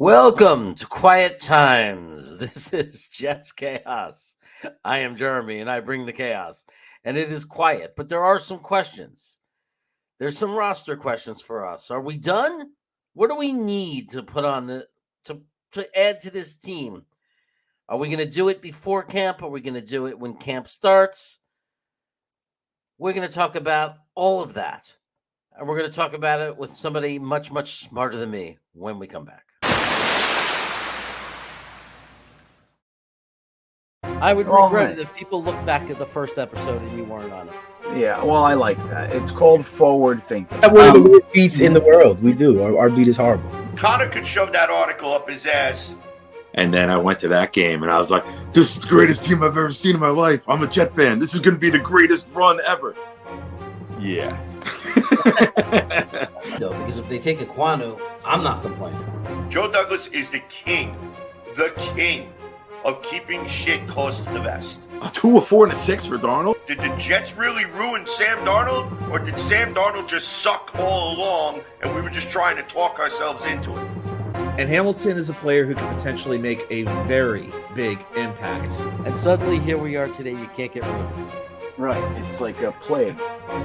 Welcome to Quiet Times. This is Jets Chaos. I am Jeremy and I bring the chaos. And it is quiet, but there are some questions. There's some roster questions for us. Are we done? What do we need to put on to add to this team? Are we going to do it before camp? Are we going to do it when camp starts? We're going to talk about all of that. And we're going to talk about it with somebody much, much smarter than me when we come back. I would regret it if people look back at the first episode and you weren't on it. Yeah, well, I like that. It's called forward thinking. We have one of the worst beats in the world. We do. Our beat is horrible. Connor could shove that article up his ass. And then I went to that game and I was like, this is the greatest team I've ever seen in my life. I'm a Jet fan. This is going to be the greatest run ever. Yeah. No, because if they take Ekwonu, I'm not complaining. Joe Douglas is the king of keeping shit close to the vest. A 2, a 4, and a 6 for Darnold? Did the Jets really ruin Sam Darnold, or did Sam Darnold just suck all along and we were just trying to talk ourselves into it? And Hamilton is a player who can potentially make a very big impact. And suddenly here we are today, you can't get rid of him. Right, it's like a plague.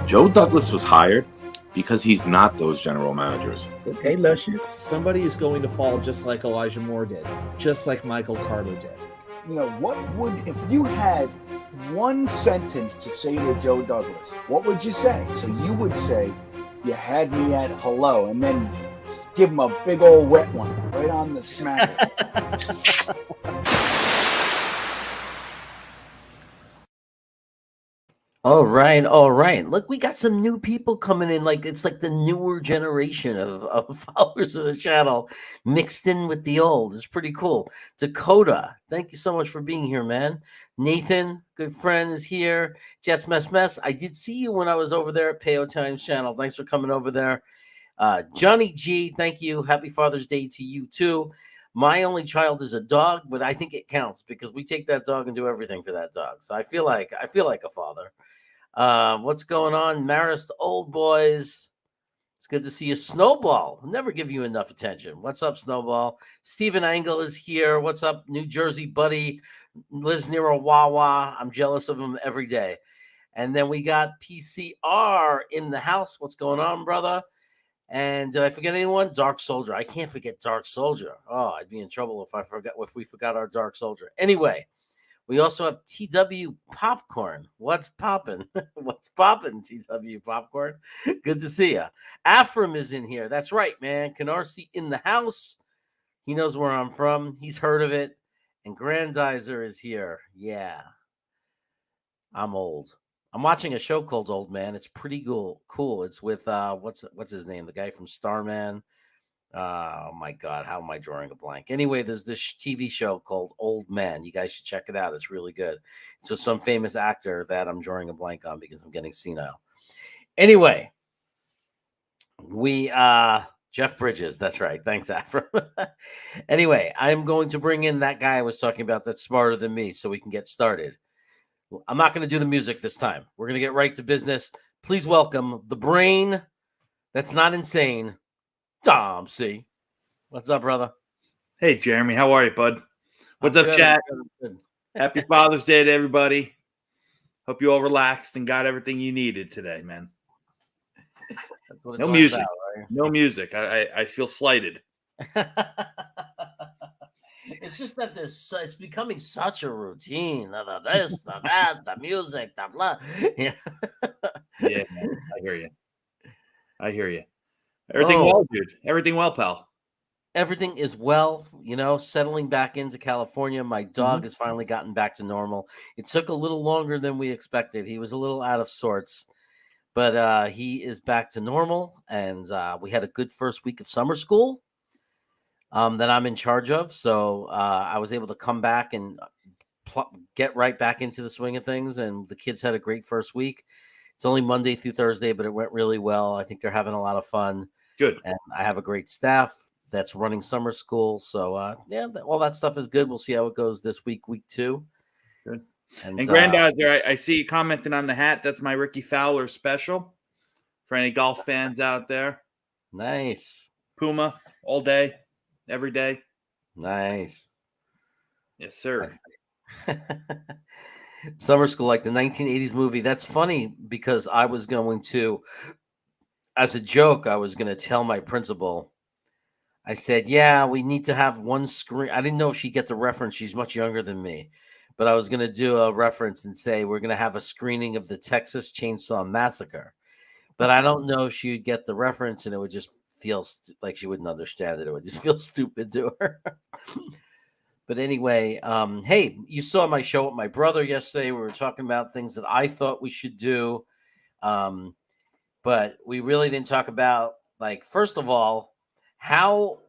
Joe Douglas was hired because he's not those general managers. Okay, Luscious. Somebody is going to fall just like Elijah Moore did, just like Michael Carter did. You know, what would, if you had one sentence to say to Joe Douglas, what would you say? So you would say, you had me at hello, and then give him a big old wet one right on the smack. All right. Look, we got some new people coming in. Like it's like the newer generation of followers of the channel mixed in with the old. It's pretty cool. Dakota, thank you so much for being here, man. Nathan, good friend, is here. Jets Mess. I did see you when I was over there at Payo Times channel. Thanks for coming over there. Johnny G, thank you. Happy Father's Day to you too. My only child is a dog, but I think it counts because we take that dog and do everything for that dog. So I feel like a father. What's going on, Marist Old Boys? It's good to see you. Snowball, never give you enough attention. What's up, Snowball? Stephen Angle is here. What's up, New Jersey buddy? Lives near a Wawa. I'm jealous of him every day. And then we got PCR in the house. What's going on, brother? And did I forget anyone? Dark Soldier. I can't forget Dark Soldier. Oh, I'd be in trouble if we forgot our Dark Soldier. Anyway, we also have TW Popcorn. What's popping? What's popping, TW Popcorn? Good to see you. Afram is in here. That's right, man. Canarsie in the house. He knows where I'm from. He's heard of it. And Grandizer is here. Yeah. I'm old. I'm watching a show called Old Man. It's pretty cool. It's with what's his name? The guy from Starman. Oh my God, how am I drawing a blank? Anyway, there's this TV show called Old Man. You guys should check it out. It's really good. It's with some famous actor that I'm drawing a blank on because I'm getting senile. Anyway, we Jeff Bridges. That's right. Thanks, Afro. Anyway, I'm going to bring in that guy I was talking about that's smarter than me so we can get started. I'm not going to do the music this time. We're going to get right to business. Please welcome the brain that's not insane, Dom C. What's up, brother? Hey, Jeremy. How are you, bud? What's up, chat? Happy Father's Day to everybody. Hope you all relaxed and got everything you needed today, man. No music. About, right? No music. I feel slighted. It's just that it's becoming such a routine. The this, the that, the music, the blah. Yeah, yeah, man, I hear you. Everything well, dude. Everything well, pal. Everything is well. You know, settling back into California. My dog has finally gotten back to normal. It took a little longer than we expected. He was a little out of sorts, but he is back to normal. And we had a good first week of summer school. That I'm in charge of. So I was able to come back and get right back into the swing of things. And the kids had a great first week. It's only Monday through Thursday, but it went really well. I think they're having a lot of fun. Good. And I have a great staff that's running summer school. So, yeah, all that stuff is good. We'll see how it goes this week, week 2. Good. And Grandizer, I see you commenting on the hat. That's my Ricky Fowler special for any golf fans out there. Nice. Puma all day. Every day. Nice. Yes, sir. Summer School, like the 1980s movie. That's funny because I was going to, as a joke, I was going to tell my principal. I said, "Yeah, we need to have one screen." I didn't know if she'd get the reference. She's much younger than me, but I was going to do a reference and say we're going to have a screening of the Texas Chainsaw Massacre. But I don't know if she'd get the reference, and it would just feel like she wouldn't understand it. It would just feel stupid to her. But anyway, hey, you saw my show with my brother yesterday. We were talking about things that I thought we should do. But we really didn't talk about, like, first of all, how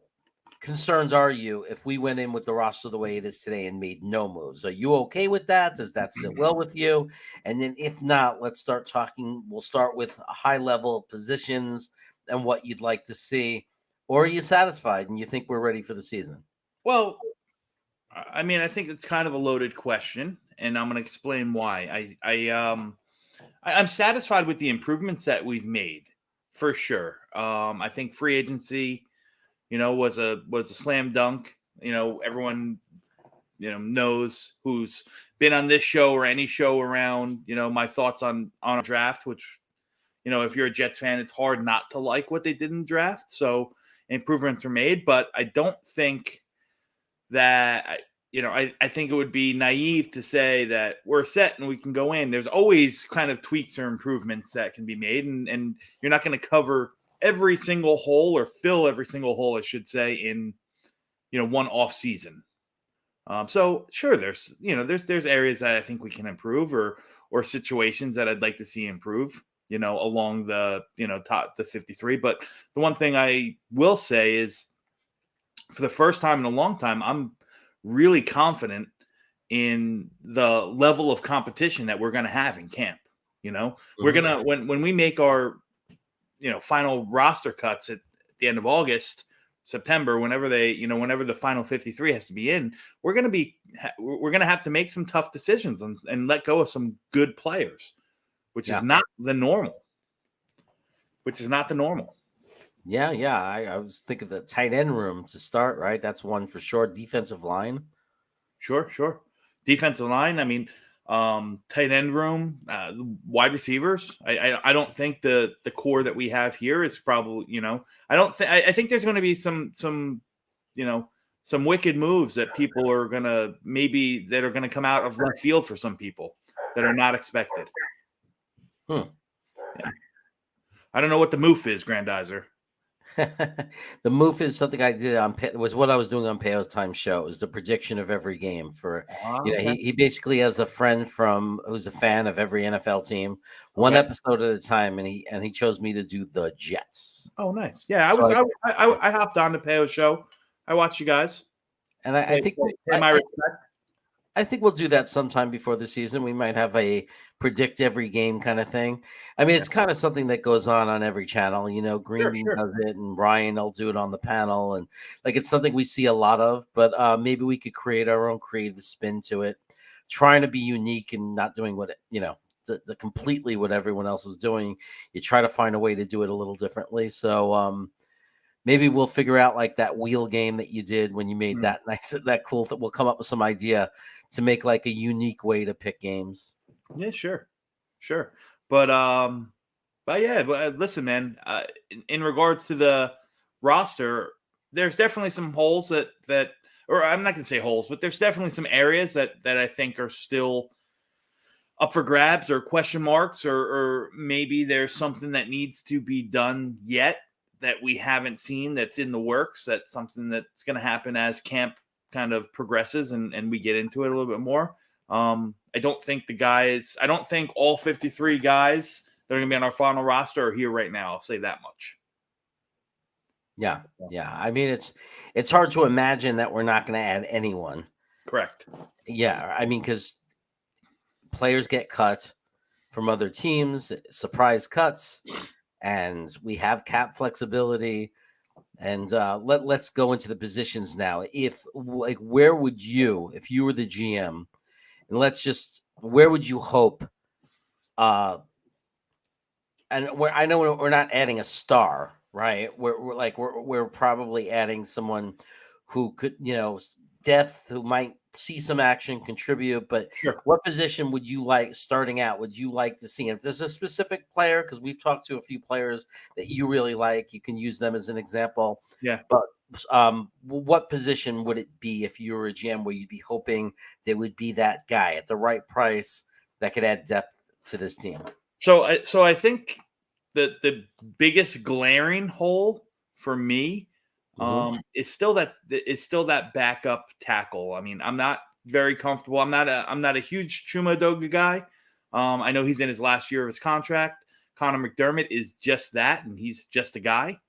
concerned are you if we went in with the roster the way it is today and made no moves? Are you okay with that? Does that sit well with you? And then if not, let's start talking. We'll start with high level positions and what you'd like to see. Or are you satisfied and you think we're ready for the season? Well, I mean, I think it's kind of a loaded question, and I'm going to explain why. I'm satisfied with the improvements that we've made, for sure. I think free agency, was a slam dunk. Everyone, knows who's been on this show or any show around. My thoughts on a draft, which, if you're a Jets fan, it's hard not to like what they did in the draft. So improvements are made, but I don't think that I think it would be naive to say that we're set and we can go in. There's always kind of tweaks or improvements that can be made, and you're not going to cover every single hole or fill every single hole, I should say, in one off season. So sure, there's areas that I think we can improve, or situations that I'd like to see improve, along the top the 53. But the one thing I will say is, for the first time in a long time, I'm really confident in the level of competition that we're going to have in camp. We're going to, when we make our, final roster cuts at the end of August, September, whenever the final 53 has to be in, we're going to have to make some tough decisions and let go of some good players, which is not the normal. Yeah. I was thinking the tight end room to start, right? That's one for sure. Defensive line. Sure. Defensive line. I mean, tight end room, wide receivers. I don't think the core that we have here is probably, I think there's going to be some wicked moves that people are going to come out of left field for some people that are not expected. Yeah. I don't know what the move is, Grandizer. The move is something I did was what I was doing on Payo's Time show. It was the prediction of every game for, he basically has a friend who's a fan of every NFL team, one episode at a time. And he chose me to do the Jets. Oh, nice. Yeah. I hopped on to Payo's show. I watched you guys. And I think we'll do that sometime before the season. We might have a predict every game kind of thing. I mean, it's kind of something that goes on every channel. Green Bean does it, and Ryan will do it on the panel, and it's something we see a lot of. But maybe we could create our own creative spin to it, trying to be unique and not doing what the completely what everyone else is doing. You try to find a way to do it a little differently. So maybe we'll figure out that wheel game that you did when you made that cool. We'll come up with some idea to make a unique way to pick games. Yeah, sure. But yeah, listen, man, in regards to the roster, there's definitely some holes that, or I'm not going to say holes, but there's definitely some areas that I think are still up for grabs or question marks, or maybe there's something that needs to be done yet that we haven't seen that's in the works. That's something that's going to happen as camp kind of progresses and we get into it a little bit more. I don't think all 53 guys that are going to be on our final roster are here right now. I'll say that much. Yeah. I mean, it's hard to imagine that we're not going to add anyone. Correct. Yeah. I mean, because players get cut from other teams, surprise cuts, and we have cap flexibility. And let's go into the positions now. Where would you, if you were the GM, and where would you hope? And I know we're not adding a star, right? We're probably adding someone who could, depth, who might see some action, contribute. But Sure. what position would you like starting out? Would you like to see? If there's a specific player, because we've talked to a few players that you really like, you can use them as an example. Yeah. But what position would it be if you were a GM where you'd be hoping there would be that guy at the right price that could add depth to this team? So I think that the biggest glaring hole for me is still that backup tackle. I mean, I'm not very comfortable. I'm not a huge Chuma Edoga guy. I know he's in his last year of his contract. Connor McDermott is just that, and he's just a guy,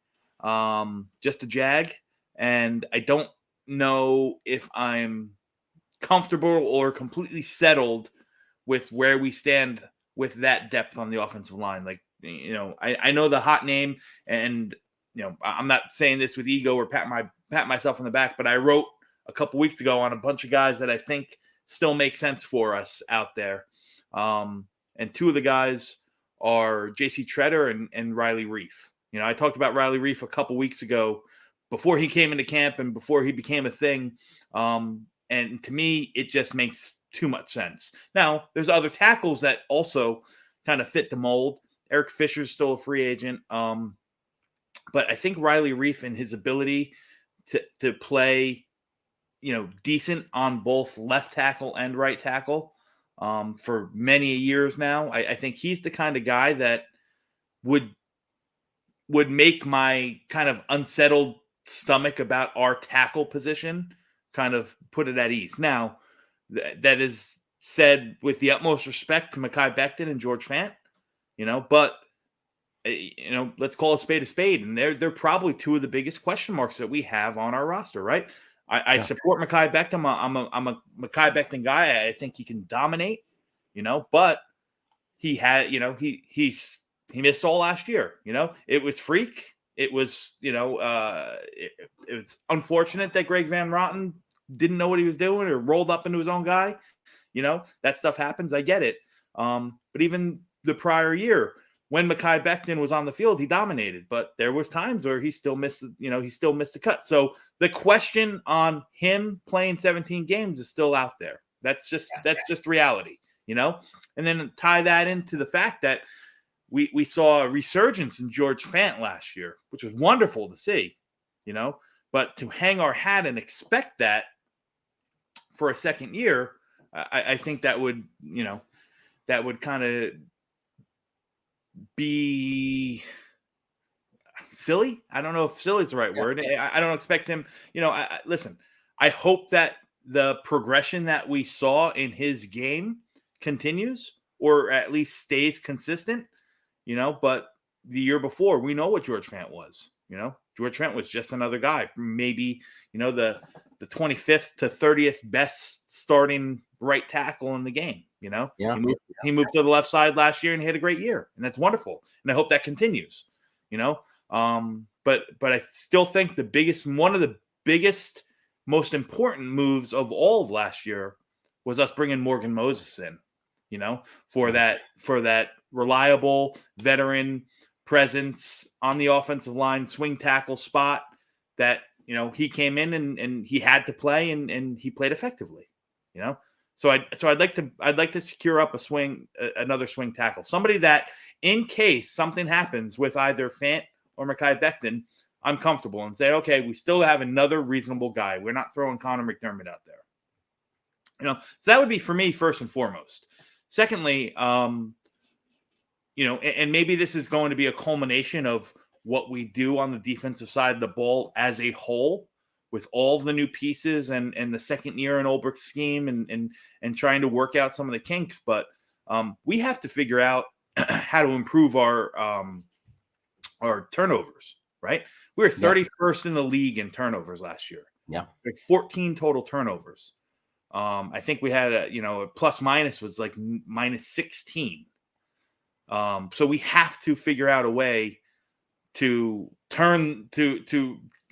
just a jag. And I don't know if I'm comfortable or completely settled with where we stand with that depth on the offensive line. Like, I know the hot name, and I'm not saying this with ego or pat myself on the back, but I wrote a couple weeks ago on a bunch of guys that I think still make sense for us out there. And two of the guys are J.C. Tretter and Riley Reif. I talked about Riley Reif a couple weeks ago before he came into camp and before he became a thing. And to me, it just makes too much sense. Now, there's other tackles that also kind of fit the mold. Eric Fisher's still a free agent. But I think Riley Reif and his ability to play, decent on both left tackle and right tackle for many years now, I think he's the kind of guy that would make my kind of unsettled stomach about our tackle position kind of put it at ease. Now, that is said with the utmost respect to Mekhi Becton and George Fant, but let's call a spade, and they're probably two of the biggest question marks that we have on our roster, right? I support Mekhi Becton. I'm a Mekhi Becton guy. I think he can dominate, but he had, he missed all last year. It was freak. It was, it was unfortunate that Greg Van Roten didn't know what he was doing or rolled up into his own guy. That stuff happens. I get it. But even the prior year, when Mekhi Becton was on the field, he dominated, but there was times where he still missed the cut. So the question on him playing 17 games is still out there. That's just reality, and then tie that into the fact that we saw a resurgence in George Fant last year, which was wonderful to see, but to hang our hat and expect that for a second year, I think that would kind of be silly. I don't know if silly is the right word. I don't expect him, listen, I hope that the progression that we saw in his game continues or at least stays consistent, but the year before, we know what George Fant was, George Fant was just another guy, maybe, the 25th to 30th best starting right tackle in the game. He moved to the left side last year and he had a great year, and that's wonderful. And I hope that continues, but I still think one of the biggest, most important moves of all of last year was us bringing Morgan Moses in, for that reliable veteran presence on the offensive line, swing tackle spot that, he came in and he had to play and he played effectively, So I'd like to secure up another swing tackle, somebody that in case something happens with either Fant or Mekhi Becton, I'm comfortable and say, okay, we still have another reasonable guy. We're not throwing Connor McDermott out there. So that would be for me first and foremost. Secondly, and maybe this is going to be a culmination of what we do on the defensive side of the ball as a whole, with all the new pieces and the second year in Ulbricht's scheme and trying to work out some of the kinks. But we have to figure out how to improve our turnovers, right? We were 31st in the league in turnovers last year. Yeah. Like 14 total turnovers. I think we had a plus minus was like minus 16. So we have to figure out a way to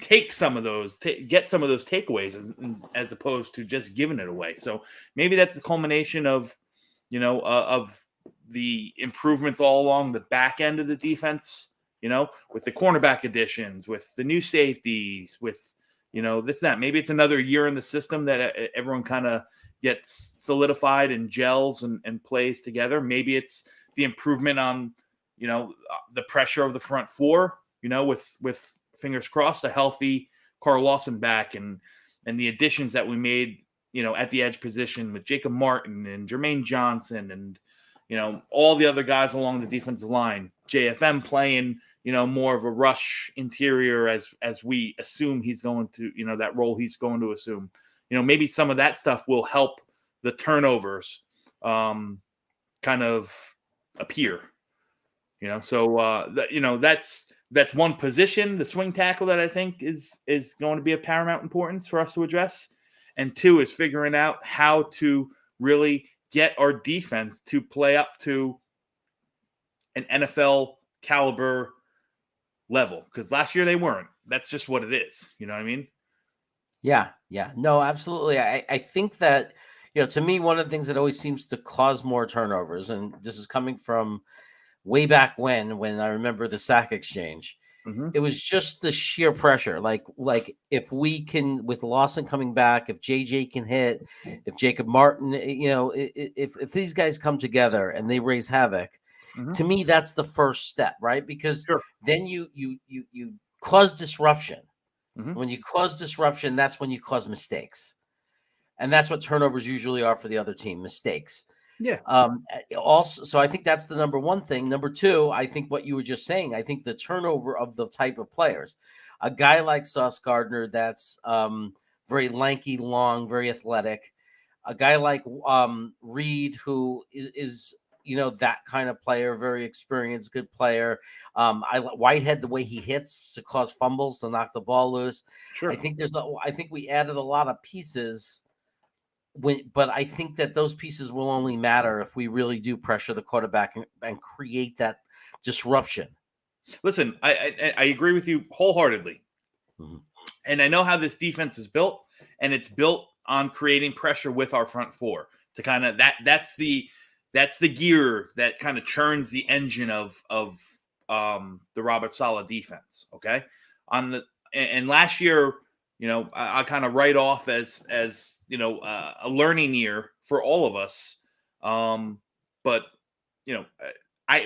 take some of those, get some of those takeaways as opposed to just giving it away. So maybe that's the culmination of, of the improvements all along the back end of the defense, with the cornerback additions, with the new safeties, with, this, that. Maybe it's another year in the system that everyone kind of gets solidified and gels and plays together. Maybe it's the improvement on, the pressure of the front four, with fingers crossed, a healthy Carl Lawson back and the additions that we made, at the edge position with Jacob Martin and Jermaine Johnson and, all the other guys along the defensive line, JFM playing, more of a rush interior as we assume he's going to, that role he's going to assume. Maybe some of that stuff will help the turnovers kind of appear. So that's one position, the swing tackle, that I think is going to be of paramount importance for us to address. And two is figuring out how to really get our defense to play up to an NFL caliber level, because last year they weren't. That's just what it is. You know what I mean? Yeah. No, absolutely. I think that, to me, one of the things that always seems to cause more turnovers, and this is coming from way back when I remember the sack exchange, it was just the sheer pressure. Like if we can, with Lawson coming back, if JJ can hit, if Jacob Martin, if these guys come together and they raise havoc, to me, that's the first step, right? Because then you cause disruption. When you cause disruption, that's when you cause mistakes. And that's what turnovers usually are for the other team, mistakes. Yeah. Also, so I think that's the number one thing. Number two, I think what you were just saying, I think the turnover of the type of players, a guy like Sauce Gardner, that's very lanky, long, very athletic. A guy like Reed, who is that kind of player, very experienced, good player. Whitehead, the way he hits to cause fumbles, to knock the ball loose. Sure. I think we added a lot of pieces. But I think that those pieces will only matter if we really do pressure the quarterback and create that disruption. Listen, I agree with you wholeheartedly. And I know how this defense is built, and it's built on creating pressure with our front four to kind of that's the gear that kind of churns the engine of the Robert Saleh defense. Okay. And last year, I kind of write off as a learning year for all of us. But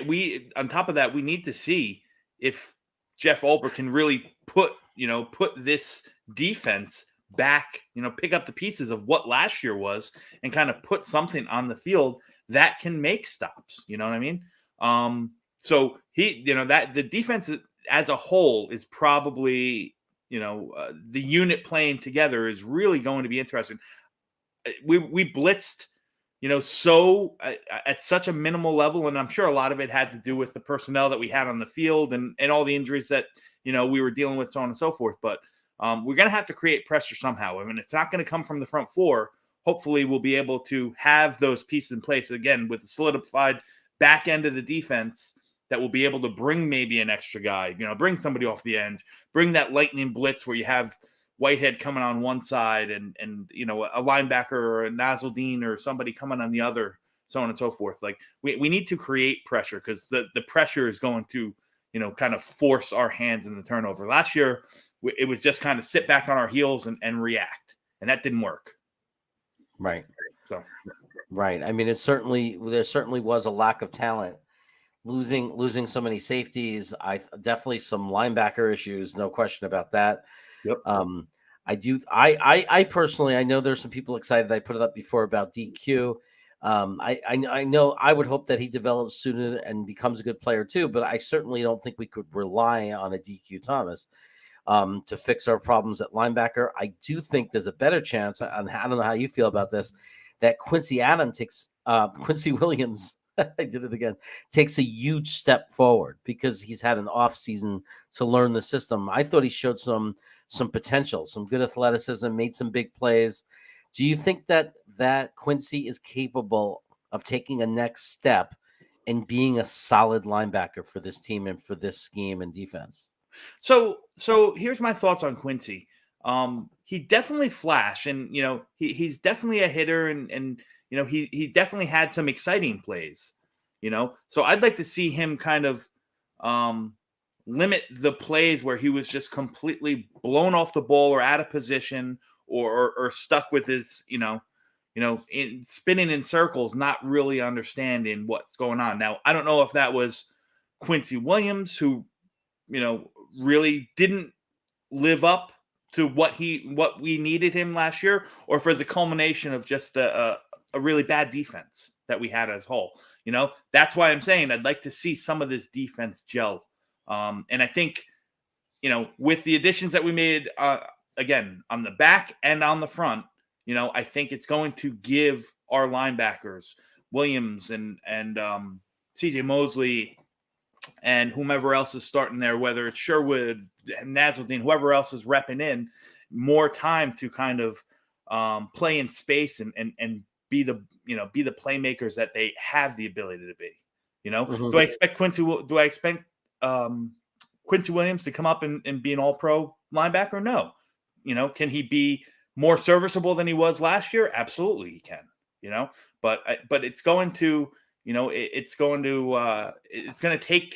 we on top of that, we need to see if Jeff Ulbrich can really put this defense back, pick up the pieces of what last year was and kind of put something on the field that can make stops. You know what I mean? So that the defense as a whole is probably, the unit playing together is really going to be interesting. We blitzed, so at such a minimal level, and I'm sure a lot of it had to do with the personnel that we had on the field and all the injuries that we were dealing with, so on and so forth. But we're going to have to create pressure somehow. I mean, it's not going to come from the front four. Hopefully, we'll be able to have those pieces in place again with the solidified back end of the defense that will be able to bring maybe an extra guy, bring somebody off the end, bring that lightning blitz where you have Whitehead coming on one side and a linebacker or a Nasruddin or somebody coming on the other, so on and so forth. Like we need to create pressure because the pressure is going to, kind of force our hands in the turnover. Last year, it was just kind of sit back on our heels and react, and that didn't work. Right. So, right. I mean, there certainly was a lack of talent. Losing so many safeties, definitely some linebacker issues, no question about that. Yep. I personally, I know there's some people excited. I put it up before about DQ. I know I would hope that he develops sooner and becomes a good player too, but I certainly don't think we could rely on a DQ Thomas to fix our problems at linebacker. I do think there's a better chance, and I don't know how you feel about this, that Quincy Williams I did it again, takes a huge step forward because he's had an off season to learn the system. I thought he showed some potential, some good athleticism, made some big plays. Do you think that Quincy is capable of taking a next step and being a solid linebacker for this team and for this scheme and defense? So here's my thoughts on Quincy. He definitely flashed, and he's definitely a hitter, and he definitely had some exciting plays. So I'd like to see him kind of limit the plays where he was just completely blown off the ball or out of position or stuck with his, spinning in circles, not really understanding what's going on. Now, I don't know if that was Quincy Williams, who, really didn't live up to what we needed him last year, or for the culmination of just a really bad defense that we had as a whole. That's why I'm saying I'd like to see some of this defense gel. And I think, with the additions that we made, again, on the back and on the front, I think it's going to give our linebackers, Williams and CJ Mosley and whomever else is starting there, whether it's Sherwood, Nasruddin, whoever else is repping in, more time to kind of play in space and be the playmakers that they have the ability to be. Mm-hmm. Do I expect Quincy Williams to come up and be an all-pro linebacker? No. Can he be more serviceable than he was last year? Absolutely he can, but it's going to, it's going to take,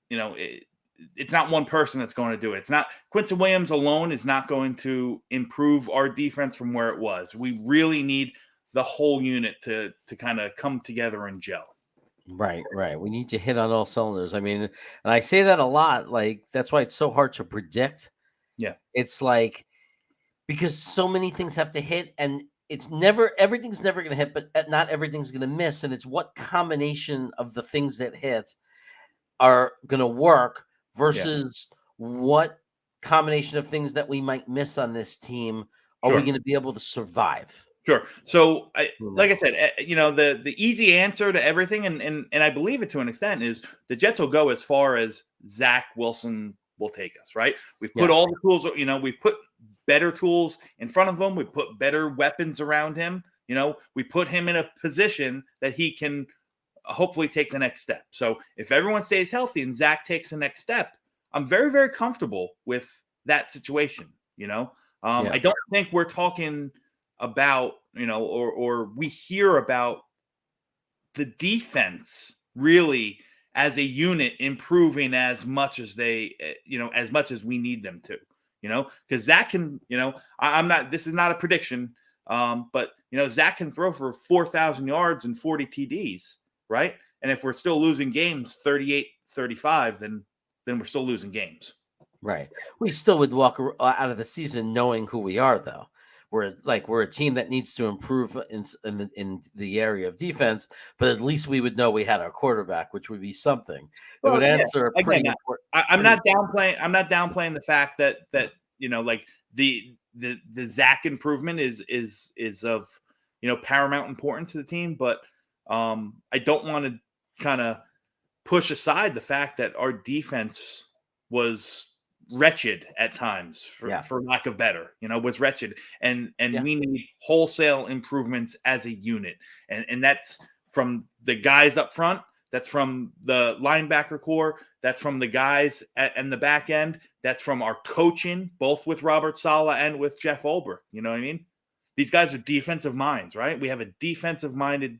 it's not one person that's going to do it. It's not Quincy Williams alone is not going to improve our defense from where it was. We really need the whole unit to kind of come together and gel. Right. We need to hit on all cylinders. I mean, and I say that a lot, like that's why it's so hard to predict. Yeah. It's like, because so many things have to hit, and everything's never going to hit, but not everything's going to miss. And it's what combination of the things that hit are going to work versus what combination of things that we might miss on this team are we going to be able to survive? Sure. So, like I said, the easy answer to everything, and I believe it to an extent, is the Jets will go as far as Zach Wilson will take us, right? We've put all the tools, we've put better tools in front of him. We put better weapons around him. We put him in a position that he can hopefully take the next step. So if everyone stays healthy and Zach takes the next step, I'm very, very comfortable with that situation. I don't think we're talking about, or we hear about the defense really as a unit improving as much as as much as we need them to, because Zach can, I'm not, this is not a prediction, but Zach can throw for 4,000 yards and 40 TDs, right? And if we're still losing games 38-35, then we're still losing games. Right. We still would walk out of the season knowing who we are, though. We're a team that needs to improve in the area of defense, but at least we would know we had our quarterback, which would be something. It would answer a pretty important. I'm not downplaying the fact that like the Zach improvement is of paramount importance to the team, but I don't want to kind of push aside the fact that our defense was wretched at times, for lack of better, was wretched, and we need wholesale improvements as a unit, and that's from the guys up front, that's from the linebacker core, that's from the guys and the back end, that's from our coaching, both with Robert Saleh and with Jeff Ulbrich. You know what I mean? These guys are defensive minds, right? We have a defensive minded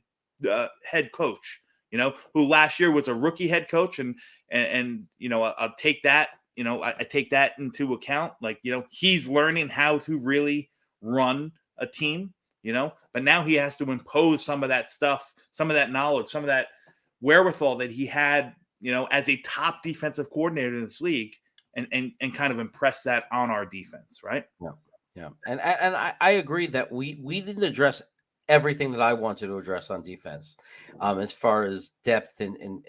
head coach, who last year was a rookie head coach, and I'll take that. I take that into account. Like, he's learning how to really run a team, but now he has to impose some of that stuff, some of that knowledge, some of that wherewithal that he had, as a top defensive coordinator in this league, and kind of impress that on our defense. Right. Yeah. And I agree that we didn't address everything that I wanted to address on defense, as far as depth in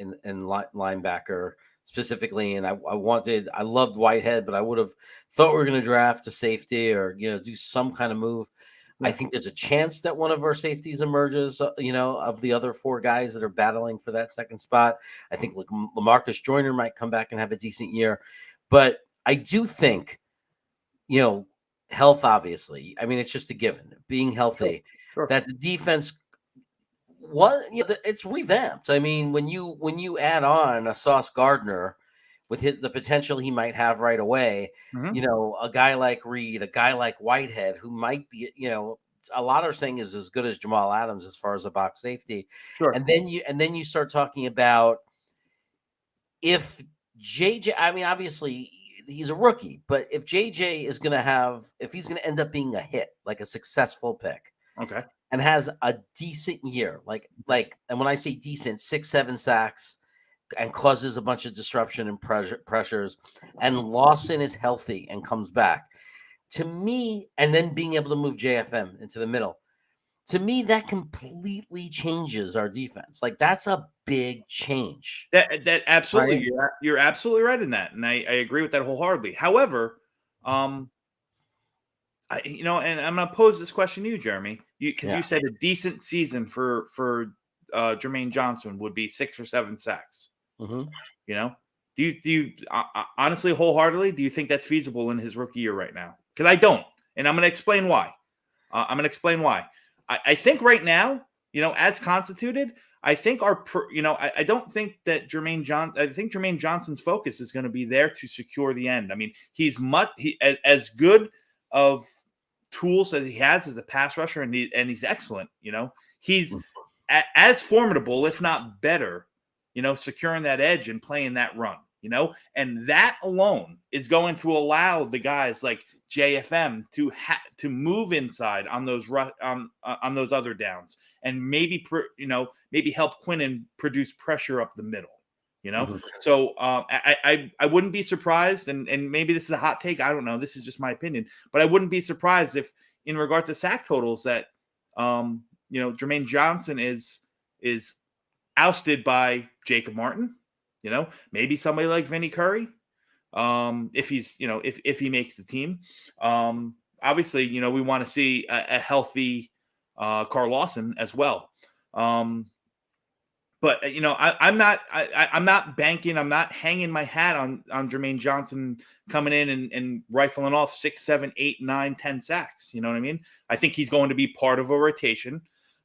linebacker specifically. And I loved Whitehead, but I would have thought we were going to draft a safety or, do some kind of move. I think there's a chance that one of our safeties emerges, of the other four guys that are battling for that second spot. I think LaMarcus Joyner might come back and have a decent year, but I do think, health, obviously, I mean, it's just a given, being healthy, that the defense, it's revamped. I mean, when you add on a Sauce Gardner with the potential he might have right away, a guy like Reed, a guy like Whitehead, who might be, a lot are saying is as good as Jamal Adams as far as a box safety. Sure. And then you start talking about if JJ, I mean, obviously he's a rookie, but if JJ is going to if he's going to end up being a hit, like a successful pick, Okay. and has a decent year, and when I say decent, 6-7 sacks, and causes a bunch of disruption and pressures, and Lawson is healthy and comes back, to me, and then being able to move JFM into the middle, to me, that completely changes our defense. Like, that's a big change. That absolutely, Right? you're absolutely right in that, and I agree with that wholeheartedly. However, and I'm gonna pose this question to you, Jeremy, because you said a decent season for Jermaine Johnson would be 6 or 7 sacks. Mm-hmm. You know, do you honestly, wholeheartedly, do you think that's feasible in his rookie year right now? Because I don't, and I'm going to explain why. I think right now, as constituted, I think I don't think that I think Jermaine Johnson's focus is going to be there to secure the end. I mean, he's as good of tools as he has as a pass rusher, and he's excellent. He's as formidable, if not better, securing that edge and playing that run, and that alone is going to allow the guys like JFM to move inside on those on those other downs, and maybe help Quinnen produce pressure up the middle. Mm-hmm. So I wouldn't be surprised, and maybe this is a hot take. I don't know. This is just my opinion, but I wouldn't be surprised if, in regards to sack totals, that Jermaine Johnson is ousted by Jacob Martin. Maybe somebody like Vinny Curry, if he's if he makes the team. Obviously, we want to see a healthy Carl Lawson as well. But I'm not banking. I'm not hanging my hat on Jermaine Johnson coming in and rifling off 6, 7, 8, 9, 10 sacks. You know what I mean? I think he's going to be part of a rotation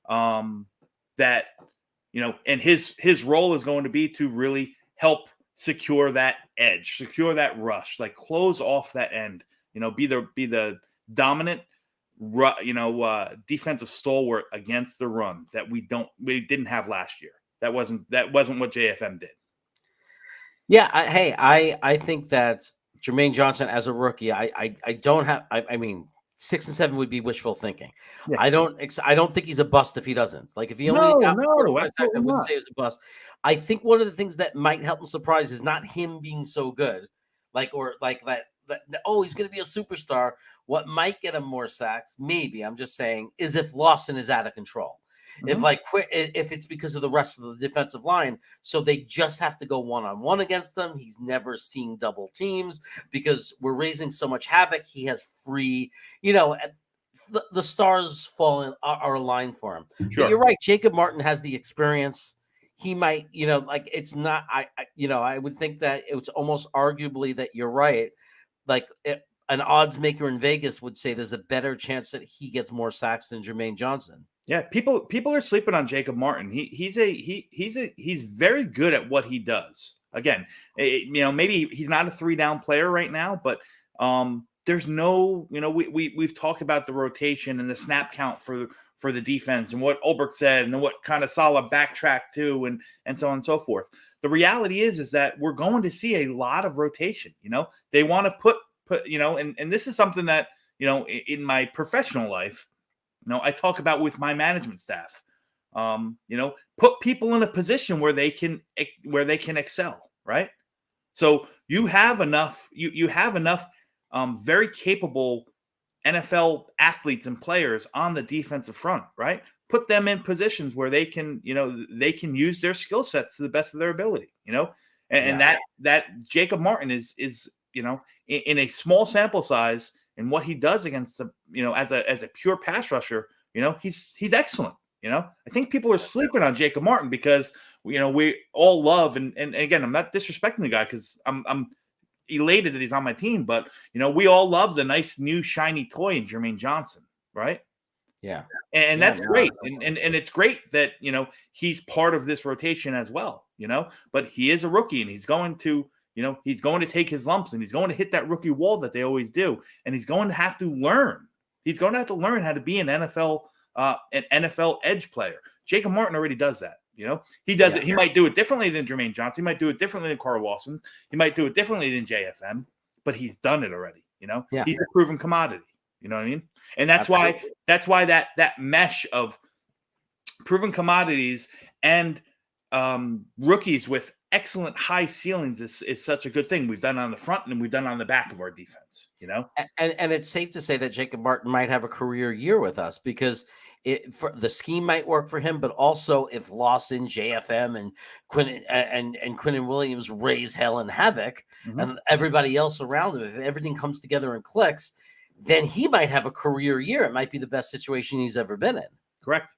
that, and his role is going to be to really help secure that edge, secure that rush, like close off that end. Be the dominant, defensive stalwart against the run that we didn't have last year. That wasn't what JFM did. Yeah, I think that Jermaine Johnson as a rookie, I mean, 6 and 7 would be wishful thinking. Yeah. I don't think he's a bust if he doesn't. Like, if he only got 4 or 5 sacks, I wouldn't say he was a bust. I think one of the things that might help him surprise is not him being so good, that he's going to be a superstar. What might get him more sacks, maybe, I'm just saying, is if Lawson is out of control. Mm-hmm. If it's because of the rest of the defensive line, so they just have to go one-on-one against them. He's never seen double teams because we're raising so much havoc. He has free, the stars are aligned for him. Sure. You're right. Jacob Martin has the experience. He might, it's not. I would think that it was almost arguably that you're right. An odds maker in Vegas would say there's a better chance that he gets more sacks than Jermaine Johnson. Yeah, people are sleeping on Jacob Martin. He's very good at what he does. Again, maybe he's not a 3-down player right now, but there's no, we've talked about the rotation and the snap count for the defense and what Ulbrich said and what kind of Saleh backtracked to and so on and so forth. The reality is that we're going to see a lot of rotation. They want to put and this is something that in my professional life, I talk about with my management staff. Put people in a position where they can excel, right? So you have enough. You have enough very capable NFL athletes and players on the defensive front, right? Put them in positions where they can use their skill sets to the best of their ability. That Jacob Martin is in a small sample size. And what he does against the, as a pure pass rusher, he's excellent. I think people are sleeping on Jacob Martin because, we all love, and again, I'm not disrespecting the guy because I'm elated that he's on my team, but, we all love the nice new shiny toy in Jermaine Johnson, right? Yeah. And that's great. And it's great that, he's part of this rotation as well, but he is a rookie and he's going to, he's going to take his lumps and he's going to hit that rookie wall that they always do. And he's going to have to learn. He's going to have to learn how to be an NFL edge player. Jacob Martin already does that. You know, he does Yeah. it. He might do it differently than Jermaine Johnson. He might do it differently than Carl Lawson. He might do it differently than JFM, but he's done it already. You know, Yeah. he's a proven commodity. You know what I mean? And that's why that mesh of proven commodities and rookies with excellent high ceilings is such a good thing. We've done on the front and we've done on the back of our defense, you know? And it's safe to say that Jacob Martin might have a career year with us because the scheme might work for him, but also if Lawson, JFM, and Quinnen Williams raise hell and havoc, and everybody else around him, if everything comes together and clicks, then he might have a career year. It might be the best situation he's ever been in. Correct.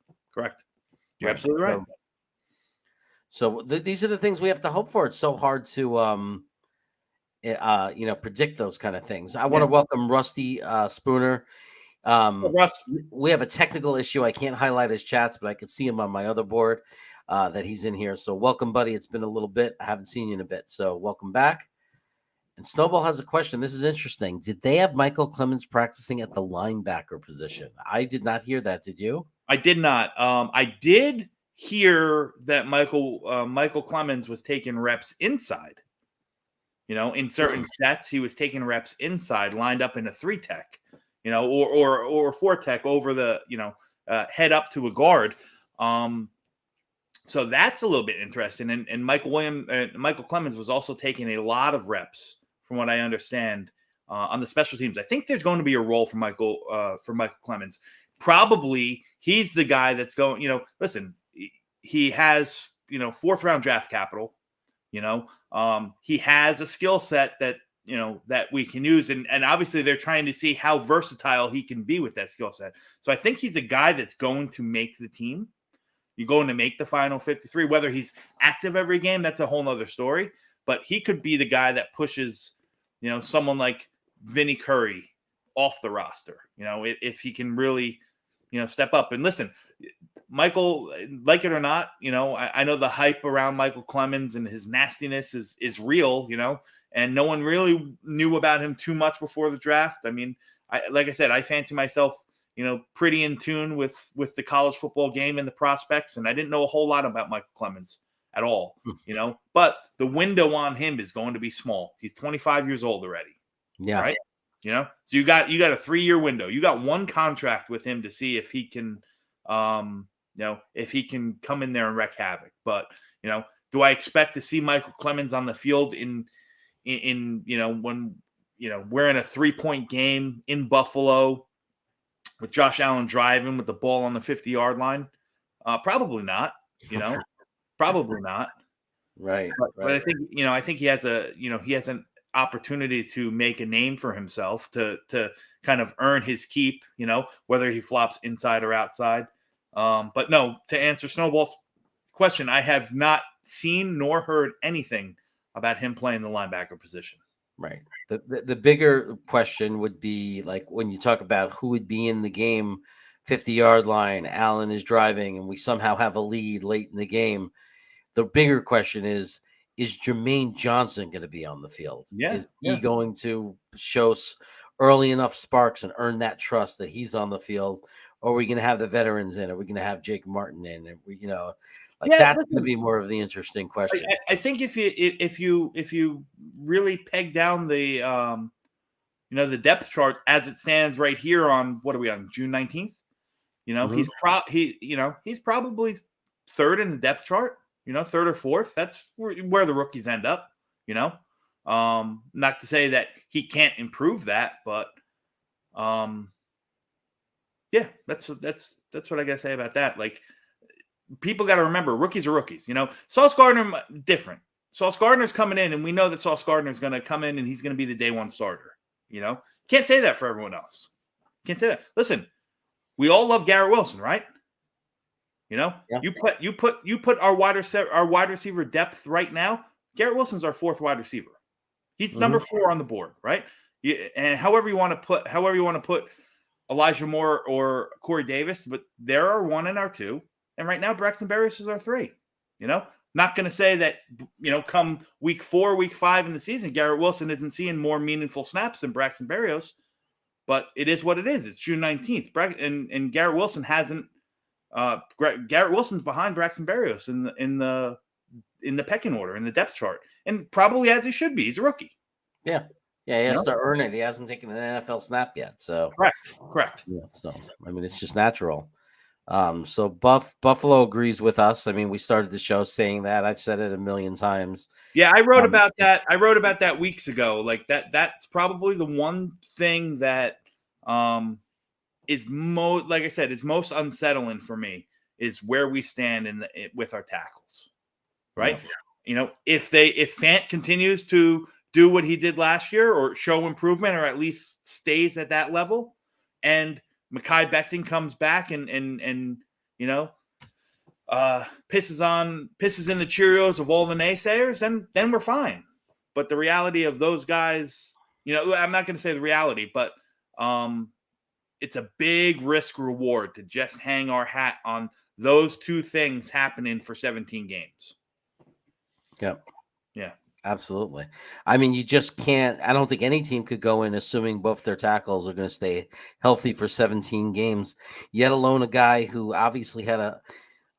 You're absolutely right. So these are the things we have to hope for. It's so hard to, predict those kind of things. I want to welcome Rusty Spooner. We have a technical issue. I can't highlight his chats, but I can see him on my other board that he's in here. So welcome, buddy. It's been a little bit. I haven't seen you in a bit. So welcome back. And Snowball has a question. This is interesting. Did they have Michael Clemens practicing at the linebacker position? I did not hear that. Did you? I did not. I did hear that Michael Clemens was taking reps inside. You know, in certain sets, he was taking reps inside, lined up in a 3-tech, you know, or 4-tech over the, head up to a guard. So that's a little bit interesting. And Michael Clemens was also taking a lot of reps, from what I understand, on the special teams. I think there's going to be a role for Michael Clemens. Probably he's the guy that's going. Listen, he has 4th round draft capital. He has a skill set that that we can use, and obviously they're trying to see how versatile he can be with that skill set. So I think he's a guy that's going to make the team. You're going to make the final 53. Whether he's active every game, that's a whole nother story. But he could be the guy that pushes, someone like Vinny Curry off the roster. If he can really, step up. And listen, Michael, like it or not, I know the hype around Michael Clemens and his nastiness is real, and no one really knew about him too much before the draft. I mean, like I said, I fancy myself, pretty in tune with the college football game and the prospects, and I didn't know a whole lot about Michael Clemens at all, but the window on him is going to be small. He's 25 years old already. Yeah. Right. So you got a 3-year window. You got one contract with him to see if he can, if he can come in there and wreak havoc. But, do I expect to see Michael Clemens on the field in when, we're in a 3-point game in Buffalo with Josh Allen driving with the ball on the 50-yard line? Probably not, probably not. Right. But I think, I think he has he has an opportunity to make a name for himself, to kind of earn his keep, whether he flops inside or outside. But no, to answer Snowball's question, I have not seen nor heard anything about him playing the linebacker position. Right. The bigger question would be like when you talk about who would be in the game, 50-yard line, Allen is driving, and we somehow have a lead late in the game. The bigger question is Jermaine Johnson going to be on the field? Yeah. Is he going to show early enough sparks and earn that trust that he's on the field? Or are we going to have the veterans in? Are we going to have Jake Martin in? And that's going to be more of the interesting question. I think if you really peg down the the depth chart as it stands right here on, what are we on, June 19th? He's probably 3rd in the depth chart. 3rd or 4th. That's where the rookies end up. Not to say that he can't improve that, but that's what I gotta say about that. Like, people got to remember, rookies are rookies. Sauce Gardner different. Sauce Gardner's coming in, and we know that Sauce Gardner is going to come in and he's going to be the day one starter. Can't say that for everyone else. Can't say that. Listen, we all love Garrett Wilson, right? You put our wide receiver depth right now. Garrett Wilson's our 4th wide receiver. He's number 4 on the board, right? And however you want to put Elijah Moore or Corey Davis, but there are 1 and our 2, and right now Braxton Berrios is our 3. Not going to say that come week 4, week 5 in the season, Garrett Wilson isn't seeing more meaningful snaps than Braxton Berrios, but it is what it is. It's June 19th, and Garrett Wilson hasn't Garrett Wilson's behind Braxton Berrios in the pecking order, in the depth chart, and probably as he should be. He's a rookie. Yeah, he has to earn it. He hasn't taken an NFL snap yet, so correct. Yeah, so I mean, it's just natural. So Buffalo agrees with us. I mean, we started the show saying that. I've said it a million times. Yeah, I wrote about that. I wrote about that weeks ago. Like that's probably the one thing that is most, like I said, is most unsettling for me is where we stand with our tackles. Right? Yeah. You know, if Fant continues to do what he did last year or show improvement or at least stays at that level, and Mekhi Becton comes back and you know pisses in the Cheerios of all the naysayers, then we're fine. But the reality of those guys, you know, I'm not going to say the reality, but it's a big risk reward to just hang our hat on those two things happening for 17 games. Yeah. Absolutely. I mean, you just can't. I don't think any team could go in assuming both their tackles are going to stay healthy for 17 games, yet alone a guy who obviously had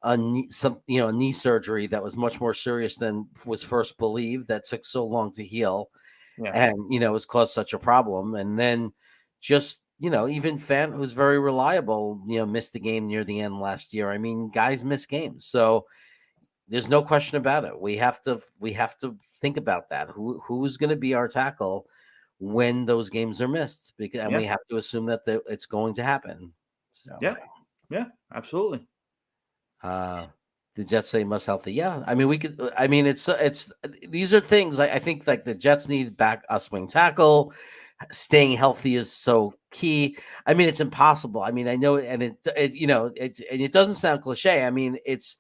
a knee surgery that was much more serious than was first believed, that took so long to heal, and has caused such a problem. And then just even Fant, who's very reliable, missed the game near the end last year. I mean, guys miss games, so there's no question about it. We have to think about that. Who's going to be our tackle when those games are missed? Because we have to assume that it's going to happen. So yeah, absolutely. The Jets say must healthy. Yeah, I mean it's these are things I think like the Jets need back a swing tackle. Staying healthy is so key. I mean, it's impossible. I mean, I know, and it doesn't sound cliche. I mean, it's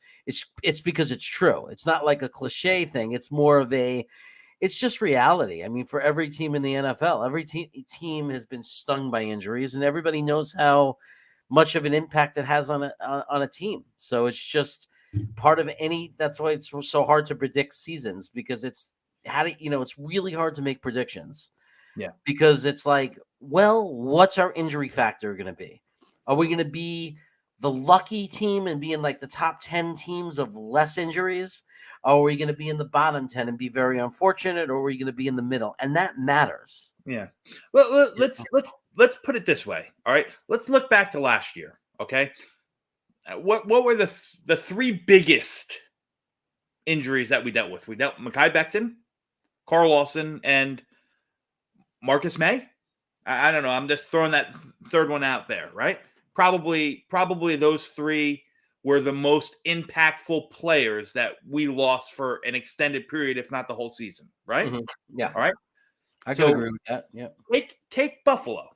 because it's true. It's not like a cliche thing. It's more of it's just reality. I mean, for every team in the NFL, every team has been stung by injuries, and everybody knows how much of an impact it has on a team. So it's just part of that's why it's so hard to predict seasons, because it's really hard to make predictions. Yeah, because it's like, well, what's our injury factor going to be? Are we going to be the lucky team and be in like the top 10 teams of less injuries? Or are we going to be in the bottom 10 and be very unfortunate? Or are we going to be in the middle? And that matters. Yeah. Well, let's put it this way. All right. Let's look back to last year. Okay. What were the three biggest injuries that we dealt with? We dealt with Mekhi Becton, Carl Lawson, and Marcus May. I don't know. I'm just throwing that third one out there, right? Probably those three were the most impactful players that we lost for an extended period, if not the whole season, right? Mm-hmm. Yeah. All right. I can agree with that. Yeah. Take Buffalo.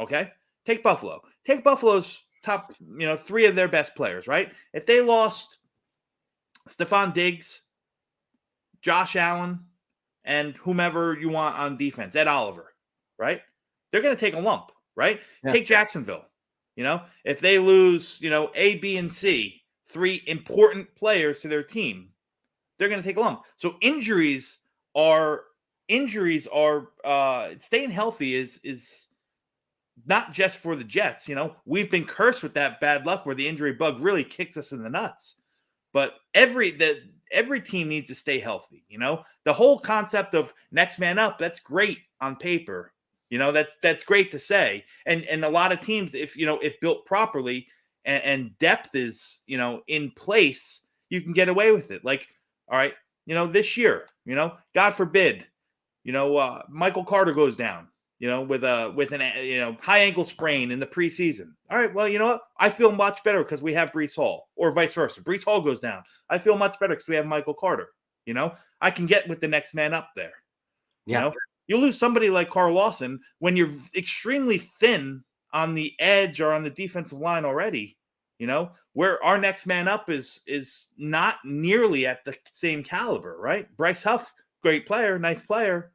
Okay. Take Buffalo. Take Buffalo's top, three of their best players, right? If they lost Stephon Diggs, Josh Allen, and whomever you want on defense, Ed Oliver, right? They're going to take a lump, right? Yeah. Take Jacksonville. If they lose, A, B, and C, three important players to their team, they're going to take a lump. So injuries are staying healthy is not just for the Jets. We've been cursed with that bad luck where the injury bug really kicks us in the nuts. But every team needs to stay healthy. The whole concept of next man up, that's great on paper. That's great to say. And a lot of teams, if built properly and depth is, in place, you can get away with it. Like, all right, this year, God forbid, Michael Carter goes down, with an high ankle sprain in the preseason. All right, well, you know what? I feel much better because we have Breece Hall, or vice versa. Breece Hall goes down. I feel much better because we have Michael Carter. I can get with the next man up there. Yeah. You lose somebody like Carl Lawson when you're extremely thin on the edge or on the defensive line already, where our next man up is not nearly at the same caliber, right? Bryce Huff, great player, nice player,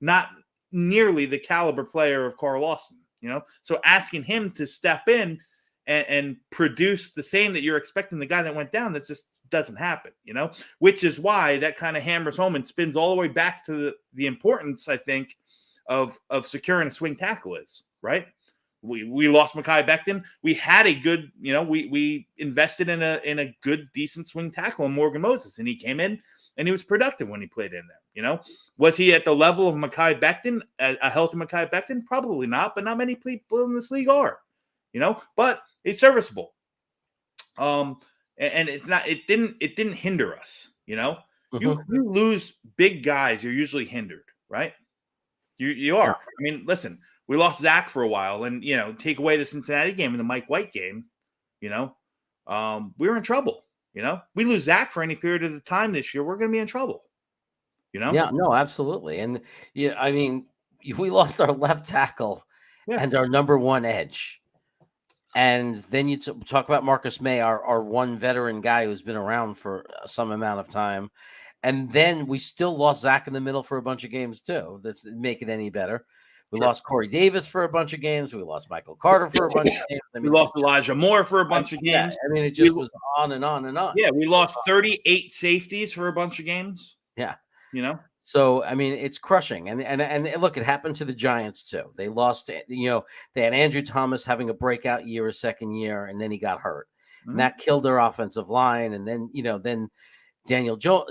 not nearly the caliber player of Carl Lawson, so asking him to step in and produce the same that you're expecting the guy that went down, that's just doesn't happen, which is why that kind of hammers home and spins all the way back to the importance, I think, of securing a swing tackle is, right? We lost Mekhi Becton. We had a good, we invested in a good, decent swing tackle in Morgan Moses, and he came in and he was productive when he played in there. Was he at the level of Mekhi Becton, a healthy Mekhi Becton? Probably not, but not many people in this league are. But he's serviceable. And it's not. It didn't hinder us. You lose big guys, you're usually hindered, right? You are. I mean, listen, we lost Zach for a while, and take away the Cincinnati game and the Mike White game, we were in trouble. We lose Zach for any period of the time this year, we're going to be in trouble. Yeah, no, absolutely. And I mean, we lost our left tackle and our number one edge. And then you talk about Marcus May, our one veteran guy who's been around for some amount of time. And then we still lost Zach in the middle for a bunch of games too. That's make it any better. We lost Corey Davis for a bunch of games. We lost Michael Carter for a bunch of games. I mean, we lost Elijah Moore for a bunch of games. I mean, it just was on and on and on. Yeah, we lost 38 safeties for a bunch of games. Yeah. So, I mean, it's crushing. And look, it happened to the Giants too. They lost, they had Andrew Thomas having a breakout year, his second year, and then he got hurt. Mm-hmm. And that killed their offensive line. And then, then Daniel Jones,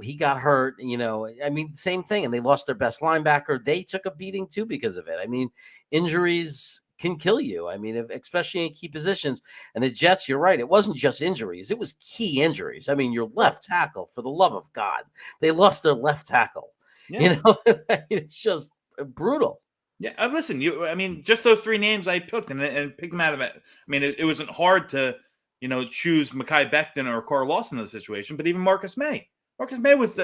he got hurt, I mean, same thing. And they lost their best linebacker. They took a beating too because of it. I mean, injuries can kill you. I mean, especially in key positions. And the Jets, you're right. It wasn't just injuries. It was key injuries. I mean, your left tackle, for the love of God, they lost their left tackle. Yeah. It's just brutal. Yeah. Listen, just those three names I picked and picked them out of it. I mean, it wasn't hard to, choose Mekhi Becton or Carl Lawson in the situation, but even Marcus May. Marcus May was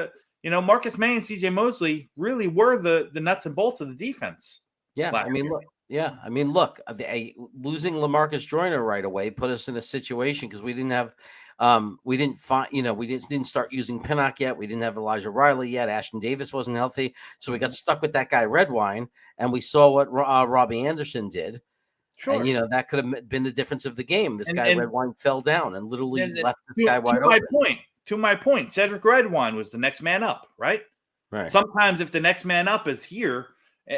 Marcus May and CJ Mosley really were the nuts and bolts of the defense. Yeah. Look, losing LaMarcus Joyner right away put us in a situation because we didn't have, we didn't start using Pinnock yet. We didn't have Elijah Riley yet. Ashton Davis wasn't healthy. So we got stuck with that guy Redwine, and we saw what Robbie Anderson did. Sure. And, that could have been the difference of the game. This guy Redwine fell down and literally left this guy wide open. To my point, Cedric Redwine was the next man up, right? Right. Sometimes if the next man up is here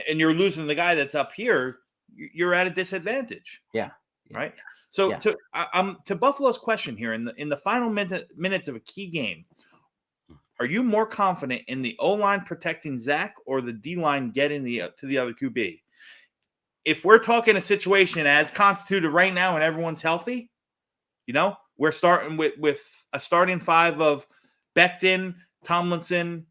and you're losing the guy that's up here, you're at a disadvantage. Yeah. Right. So to Buffalo's question here in the final minutes of a key game, are you more confident in the O-line protecting Zach or the D-line getting to the other QB? If we're talking a situation as constituted right now and everyone's healthy, we're starting with a starting five of Becton, Tomlinson,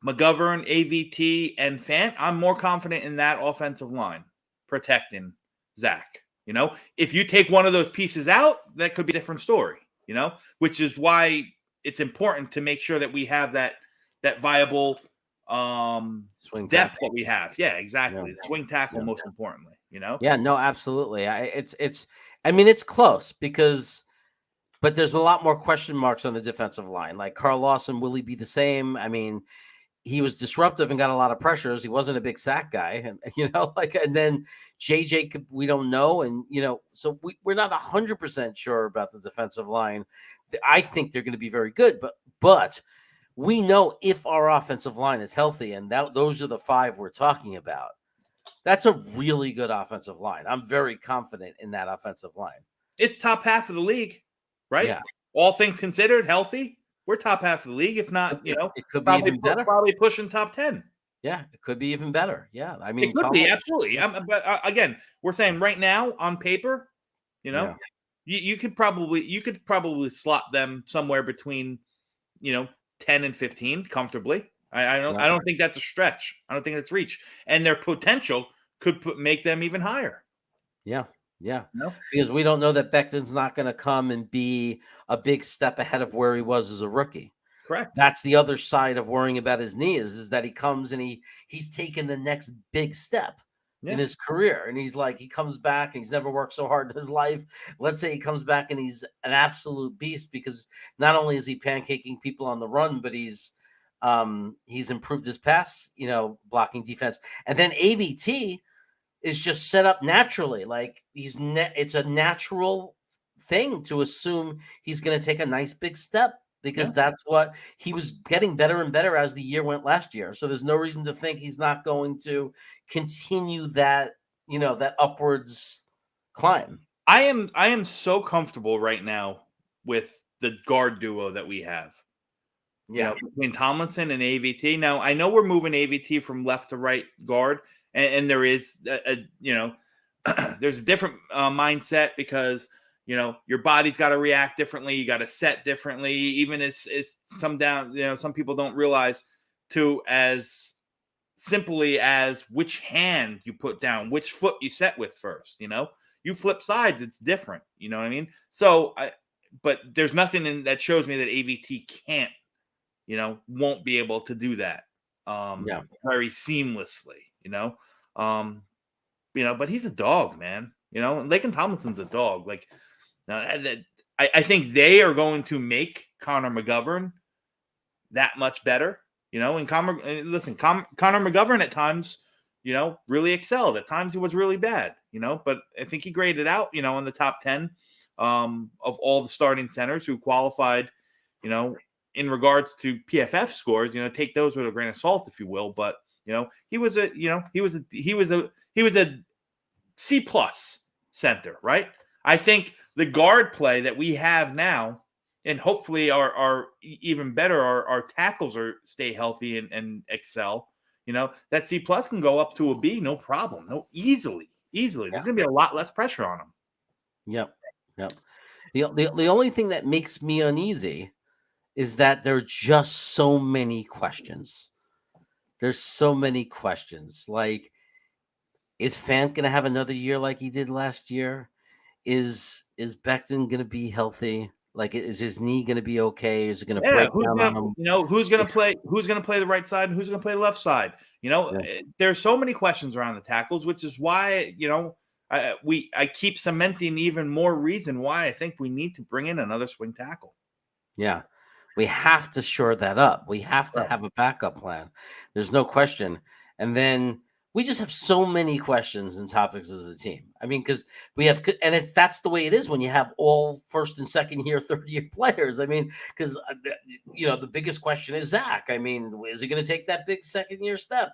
McGovern, AVT, and Fant. I'm more confident in that offensive line protecting Zach. If you take one of those pieces out, that could be a different story, which is why it's important to make sure that we have that viable swing depth tackle that we have. Yeah, exactly. The swing tackle, most importantly, Yeah, no, absolutely. It's close but there's a lot more question marks on the defensive line. Like Carl Lawson, will he be the same? I mean, he was disruptive and got a lot of pressures. He wasn't a big sack guy, and and then JJ, we don't know, and so we're not 100% sure about the defensive line. I think they're going to be very good, but we know if our offensive line is healthy, and those are the five we're talking about, that's a really good offensive line. I'm very confident in that offensive line. It's top half of the league, right? Yeah. All things considered, healthy, we're top half of the league. If not, it could be even better. Probably pushing top 10. Yeah, it could be even better. Yeah, I mean, it could be absolutely. But again, we're saying right now on paper, you could probably slot them somewhere between, 10 and 15 comfortably. I don't think that's a stretch. I don't think it's reach, and their potential could make them even higher. Yeah. Because we don't know that Becton's not going to come and be a big step ahead of where he was as a rookie. Correct. That's the other side of worrying about his knee is that he comes and he's taken the next big step in his career, and he comes back and he's never worked so hard in his life. Let's say he comes back and he's an absolute beast because not only is he pancaking people on the run, but he's improved his pass, blocking defense. And then AVT is just set up naturally. Like it's a natural thing to assume he's going to take a nice big step because that's what he was getting better and better as the year went last year. So there's no reason to think he's not going to continue that that upwards climb. I am so comfortable right now with the guard duo that we have. Between Tomlinson and AVT. Now I know we're moving AVT from left to right guard, and there is there's a different mindset because your body's got to react differently, you got to set differently. Even it's some people don't realize to as simply as which hand you put down, which foot you set with first. You flip sides, it's different. You know what I mean? So but there's nothing that shows me that AVT can't. Won't be able to do that very seamlessly, but he's a dog, man, and Laken Tomlinson's a dog. Like, I think they are going to make Connor McGovern that much better, and Connor McGovern at times, really excelled. At times he was really bad, but I think he graded out, in the top 10 of all the starting centers who qualified, in regards to PFF scores, take those with a grain of salt, if you will. But he was a C+ center, right? I think the guard play that we have now, and hopefully are even better, our tackles stay healthy and excel. That C+ can go up to a B, no problem, easily. There's going to be a lot less pressure on him. Yep. The only thing that makes me uneasy is that there are just so many questions. There's so many questions. Like, is Fant going to have another year like he did last year? Is Becton going to be healthy? Like, is his knee going to be okay? Is it going to break down on him? Who's going to play? Who's going to play the right side and who's going to play the left side? There's so many questions around the tackles, which is why I keep cementing even more reason why I think we need to bring in another swing tackle. Yeah. We have to shore that up. We have to have a backup plan. There's no question. And then we just have so many questions and topics as a team. I mean, because we have, and that's the way it is when you have all first and second year, third year players. I mean, because the biggest question is Zach. I mean, is he going to take that big second year step?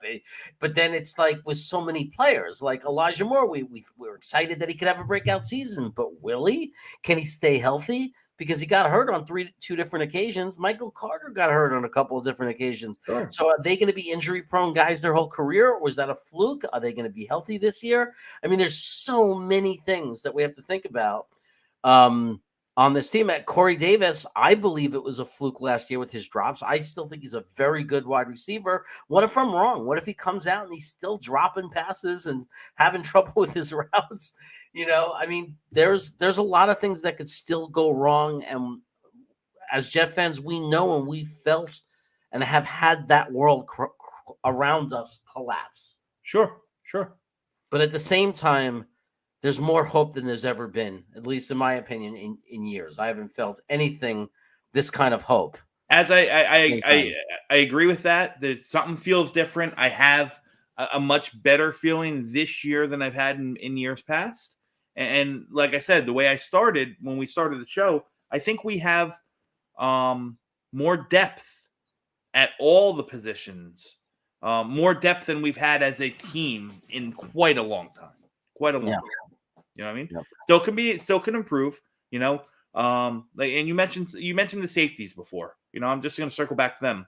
But then it's like with so many players, like Elijah Moore, we were excited that he could have a breakout season, but will he? Can he stay healthy? Because he got hurt on two different occasions. Michael Carter got hurt on a couple of different occasions. Sure. So are they going to be injury-prone guys their whole career? Or was that a fluke? Are they going to be healthy this year? I mean, there's so many things that we have to think about on this team. At Corey Davis, I believe it was a fluke last year with his drops. I still think he's a very good wide receiver. What if I'm wrong? What if he comes out and he's still dropping passes and having trouble with his routes? I mean, there's a lot of things that could still go wrong. And as Jet fans, we know and we felt and have had that world around us collapse. Sure. But at the same time, there's more hope than there's ever been, at least in my opinion, in years. I haven't felt anything this kind of hope. As I agree with that. Something feels different. I have a much better feeling this year than I've had in years past. And like I said, the way I started when we started the show, I think we have more depth at all the positions, more depth than we've had as a team in quite a long time. You know what I mean? Yep. Still can improve. And you mentioned the safeties before. I'm just going to circle back to them.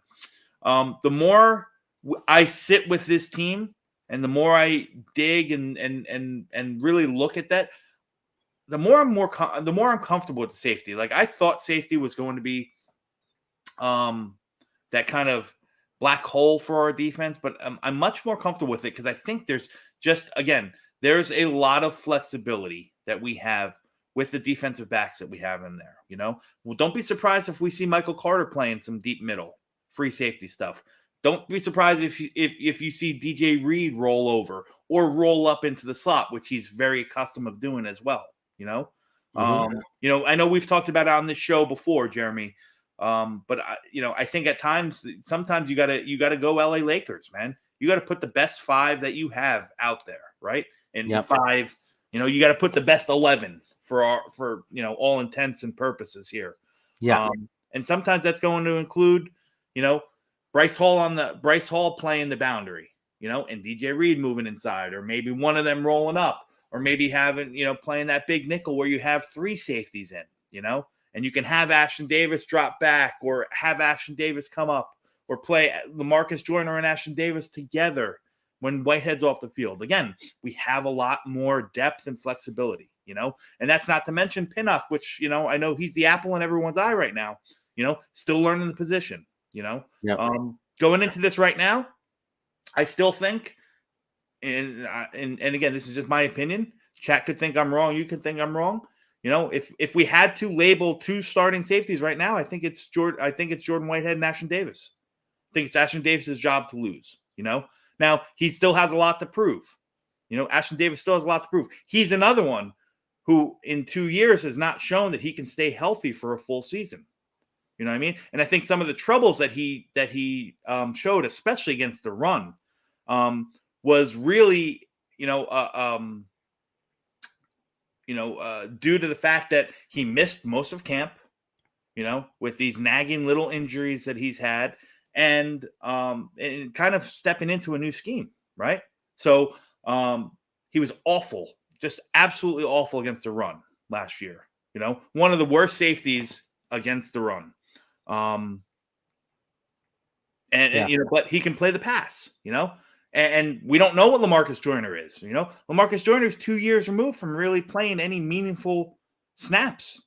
The more I sit with this team, and the more I dig and really look at that, the more I'm comfortable with the safety. Like, I thought safety was going to be that kind of black hole for our defense, but I'm much more comfortable with it because I think there's a lot of flexibility that we have with the defensive backs that we have in there. Well, don't be surprised if we see Michael Carter playing some deep middle free safety stuff. Don't be surprised if you see DJ Reed roll over or roll up into the slot, which he's very accustomed of doing as well. I know we've talked about it on this show before, Jeremy. But I think at times, sometimes you gotta go LA Lakers, man. You got to put the best 5 that you have out there, right? And 5, you got to put the best 11 for all intents and purposes here. Yeah. And sometimes that's going to include, Bryce Hall playing the boundary, and DJ Reed moving inside, or maybe one of them rolling up, or maybe having, playing that big nickel where you have 3 safeties in, and you can have Ashton Davis drop back, or have Ashton Davis come up, or play LaMarcus Joyner and Ashton Davis together when Whitehead's off the field. Again, we have a lot more depth and flexibility, and that's not to mention Pinnock, which, I know he's the apple in everyone's eye right now, still learning the position, Yep. Going into this right now, I still think, and again, this is just my opinion. Chat could think I'm wrong. You could think I'm wrong. If we had to label 2 starting safeties right now, I think it's Jordan Whitehead and Ashton Davis. I think it's Ashton Davis's job to lose. Now he still has a lot to prove. Ashton Davis still has a lot to prove. He's another one who in 2 years has not shown that he can stay healthy for a full season. You know what I mean? And I think some of the troubles that he showed, especially against the run, was really, due to the fact that he missed most of camp, with these nagging little injuries that he's had, and kind of stepping into a new scheme, right? So he was awful, just absolutely awful against the run last year. One of the worst safeties against the run. But he can play the pass, and we don't know what LaMarcus Joyner is. LaMarcus Joyner is 2 years removed from really playing any meaningful snaps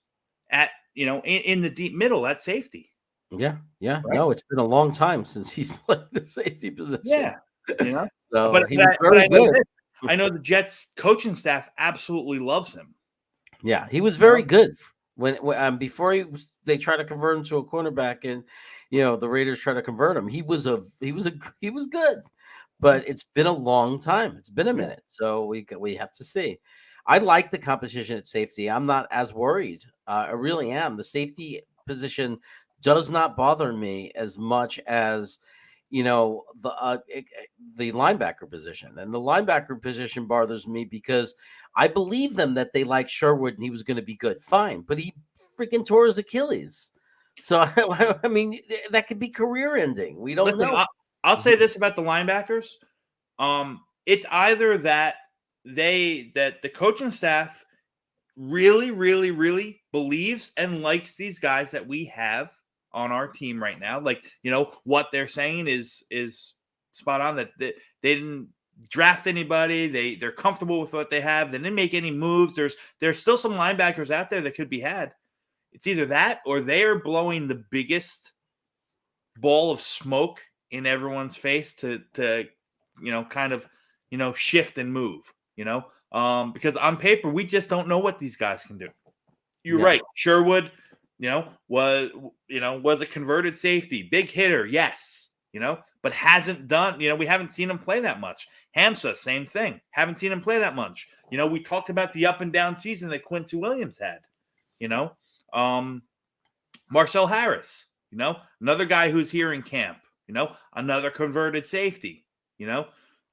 at, in the deep middle at safety. Yeah. Right? No, it's been a long time since he's played the safety position. Yeah. So but he was very good. I know the Jets coaching staff absolutely loves him. Yeah, he was very good when before they try to convert him to a cornerback, and the Raiders try to convert him. He was good, but it's been a long time. It's been a minute, so we have to see. I like the competition at safety. I'm not as worried. I really am. The safety position does not bother me as much as the linebacker position. And the linebacker position bothers me because I believe them that they like Sherwood and he was going to be good. Fine. But he freaking tore his Achilles. So, I mean, that could be career ending. We don't know. I'll say this about the linebackers. It's either that the coaching staff really, really, really believes and likes these guys that we have on our team right now. Like, what they're saying is spot on, that they didn't draft anybody. They're comfortable with what they have. They didn't make any moves. There's still some linebackers out there that could be had. It's either that or they are blowing the biggest ball of smoke in everyone's face to kind of, shift and move, because on paper, we just don't know what these guys can do. You're right. Sherwood, was a converted safety, big hitter. Yes. But hasn't done, we haven't seen him play that much. Hamza, same thing. Haven't seen him play that much. We talked about the up and down season that Quincy Williams had, Marcel Harris, another guy who's here in camp, another converted safety,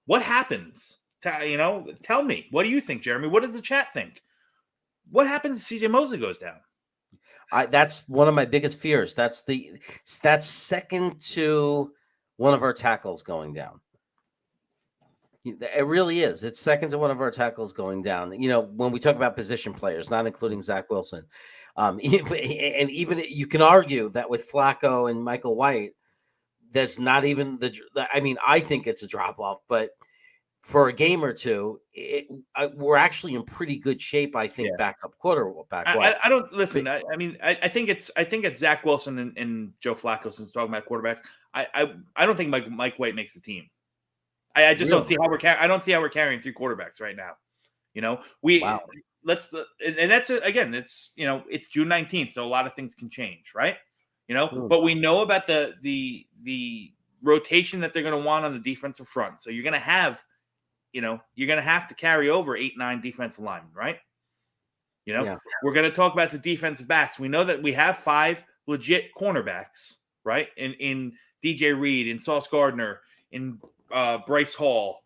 what happens? Tell me, what do you think, Jeremy? What does the chat think? What happens if CJ Mosley goes down? That's one of my biggest fears. That's second to one of our tackles going down. It really is. It's second to one of our tackles going down. When we talk about position players, not including Zach Wilson, and even you can argue that with Flacco and Michael White, there's not even I think it's a drop off, but for a game or two, we're actually in pretty good shape. I think backup quarterback. I don't listen. I think it's Zach Wilson and Joe Flacco. Since talking about quarterbacks, I don't think Mike White makes the team. I just don't see how I don't see how we're carrying 3 quarterbacks right now. Let's and that's again. It's it's June 19th, so a lot of things can change, right? But we know about the rotation that they're going to want on the defensive front. So you're going to have. You're going to have to carry over 8-9 defensive linemen, right? We're going to talk about the defensive backs. We know that we have 5 legit cornerbacks, right? In DJ Reed, in Sauce Gardner, in Bryce Hall,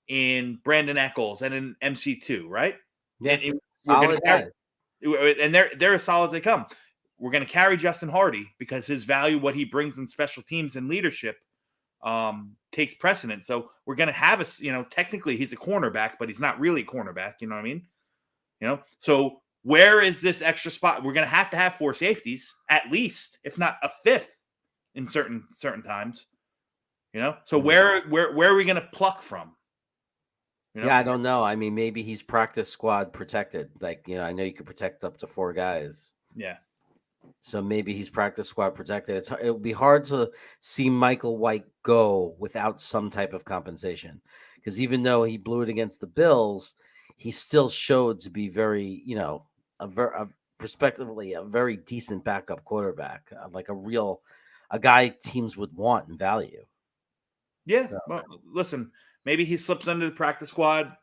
in Brandon Eccles, and in MC2, right? Yeah, and they're as solid as they come. We're going to carry Justin Hardy because his value, what he brings in special teams and leadership, takes precedent. So we're going to have technically he's a cornerback, but he's not really a cornerback. You know what I mean? So where is this extra spot? We're going to have 4 safeties at least, if not a 5th in certain times. So where are we going to pluck from? Yeah, I don't know. I mean, maybe he's practice squad protected. Like, I know you could protect up to 4 guys. Yeah. So maybe he's practice squad protected. It would be hard to see Michael White go without some type of compensation, because even though he blew it against the Bills, he still showed to be very, prospectively a very decent backup quarterback, like a guy teams would want and value. Yeah. So. Well, listen, maybe he slips under the practice squad,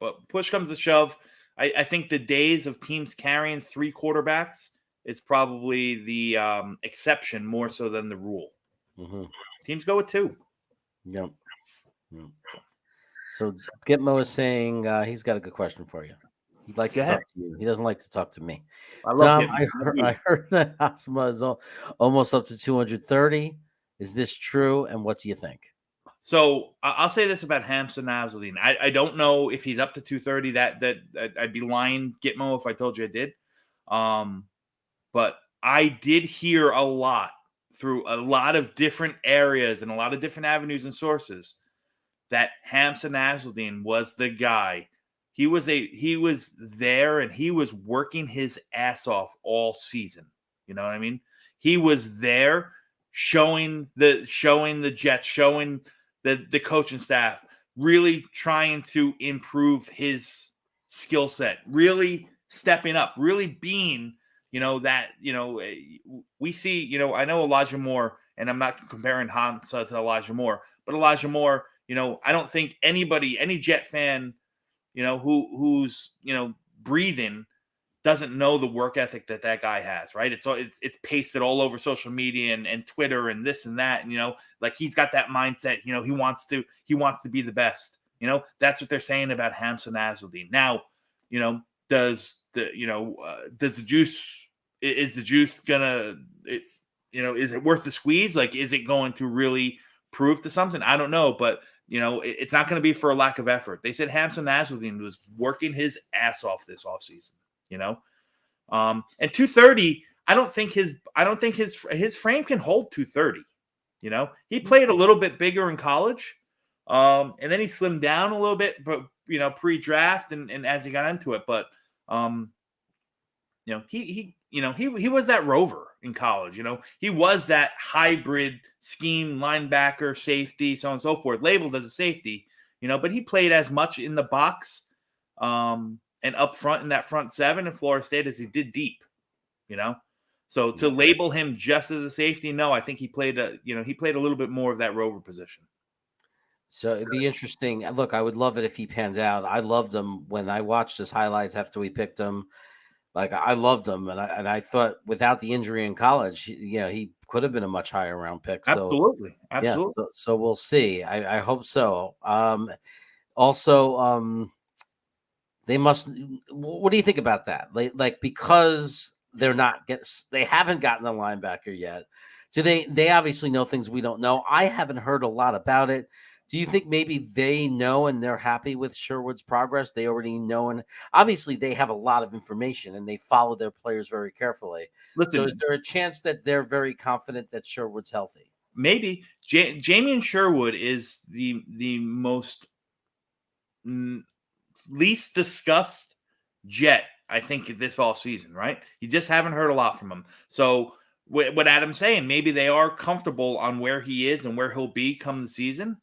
but push comes to shove. I think the days of teams carrying 3 quarterbacks, it's probably the exception more so than the rule. Mm-hmm. Teams go with 2. Yep. So Gitmo is saying he's got a good question for you. He'd like to talk to you. He doesn't like to talk to me. Tom, I heard that Hosma is almost up to 230. Is this true? And what do you think? So I'll say this about Hamza Nasruddin. I don't know if he's up to 230. That I'd be lying, Gitmo, if I told you I did. But I did hear a lot through a lot of different areas and a lot of different avenues and sources that Hamza Nasruddin was the guy. He was there and he was working his ass off all season. You know what I mean? He was there showing the Jets, showing the coaching staff, really trying to improve his skill set, really stepping up, really being, we see, I know Elijah Moore, and I'm not comparing Hamza to Elijah Moore, but Elijah Moore, I don't think any Jet fan, who's, breathing doesn't know the work ethic that guy has, right? It's pasted all over social media and Twitter and this and that. And, like he's got that mindset, he wants to be the best, that's what they're saying about Hamza Nasruddin. Now, is the juice gonna, is it worth the squeeze? Like, is it going to really prove to something? I don't know, but it's not going to be for a lack of effort. They said Hamza Nasruddin was working his ass off this offseason, and 230, I don't think his frame can hold 230. He played a little bit bigger in college. And then he slimmed down a little bit, but pre-draft and as he got into it, but he was that rover in college. He was that hybrid scheme linebacker, safety, so on and so forth, labeled as a safety. But he played as much in the box and up front in that front 7 in Florida State as he did deep. So to label him just as a safety, no, I think he played a little bit more of that rover position. So it'd be interesting. Look, I would love it if he pans out. I loved him when I watched his highlights after we picked him. Like, I loved him, and I thought without the injury in college, he could have been a much higher round pick. So, absolutely. Yeah, so we'll see. I hope so. Also, they must. What do you think about that? Like because they haven't gotten a linebacker yet. Do they obviously know things we don't know? I haven't heard a lot about it. Do you think maybe they know and they're happy with Sherwood's progress? They already know, and obviously they have a lot of information and they follow their players very carefully. Listen, so is there a chance that they're very confident that Sherwood's healthy? Maybe. Jamien Sherwood is the most least discussed Jet, I think, this offseason, right? You just haven't heard a lot from him. So what Adam's saying, maybe they are comfortable on where he is and where he'll be come the season.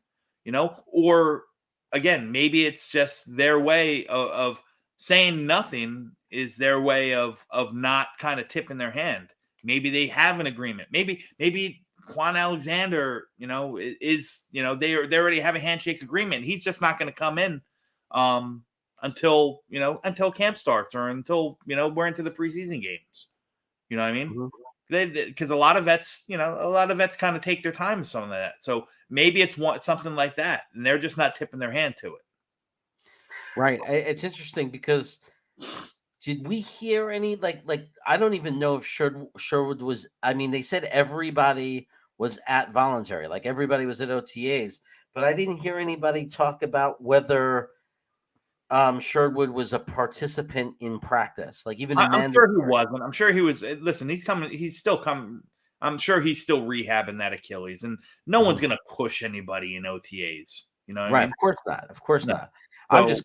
Or again, maybe it's just their way of saying nothing is their way of not kind of tipping their hand. Maybe they have an agreement. Maybe Quan Alexander, is they already have a handshake agreement. He's just not going to come in until camp starts or until we're into the preseason games. You know what I mean? Mm-hmm. Because a lot of vets kind of take their time with some of that. So maybe it's something like that, and they're just not tipping their hand to it. Right. It's interesting because did we hear any like I don't even know if Sherwood was. I mean, they said everybody was at voluntary. Like everybody was at OTAs, but I didn't hear anybody talk about whether Sherwood was a participant in practice. Like even I'm sure he wasn't. I'm sure he was. Listen, he's coming. He's still coming. I'm sure he's still rehabbing that Achilles, and no one's going to push anybody in OTAs. You know what I mean? Of course not. Of course No. not. I'm just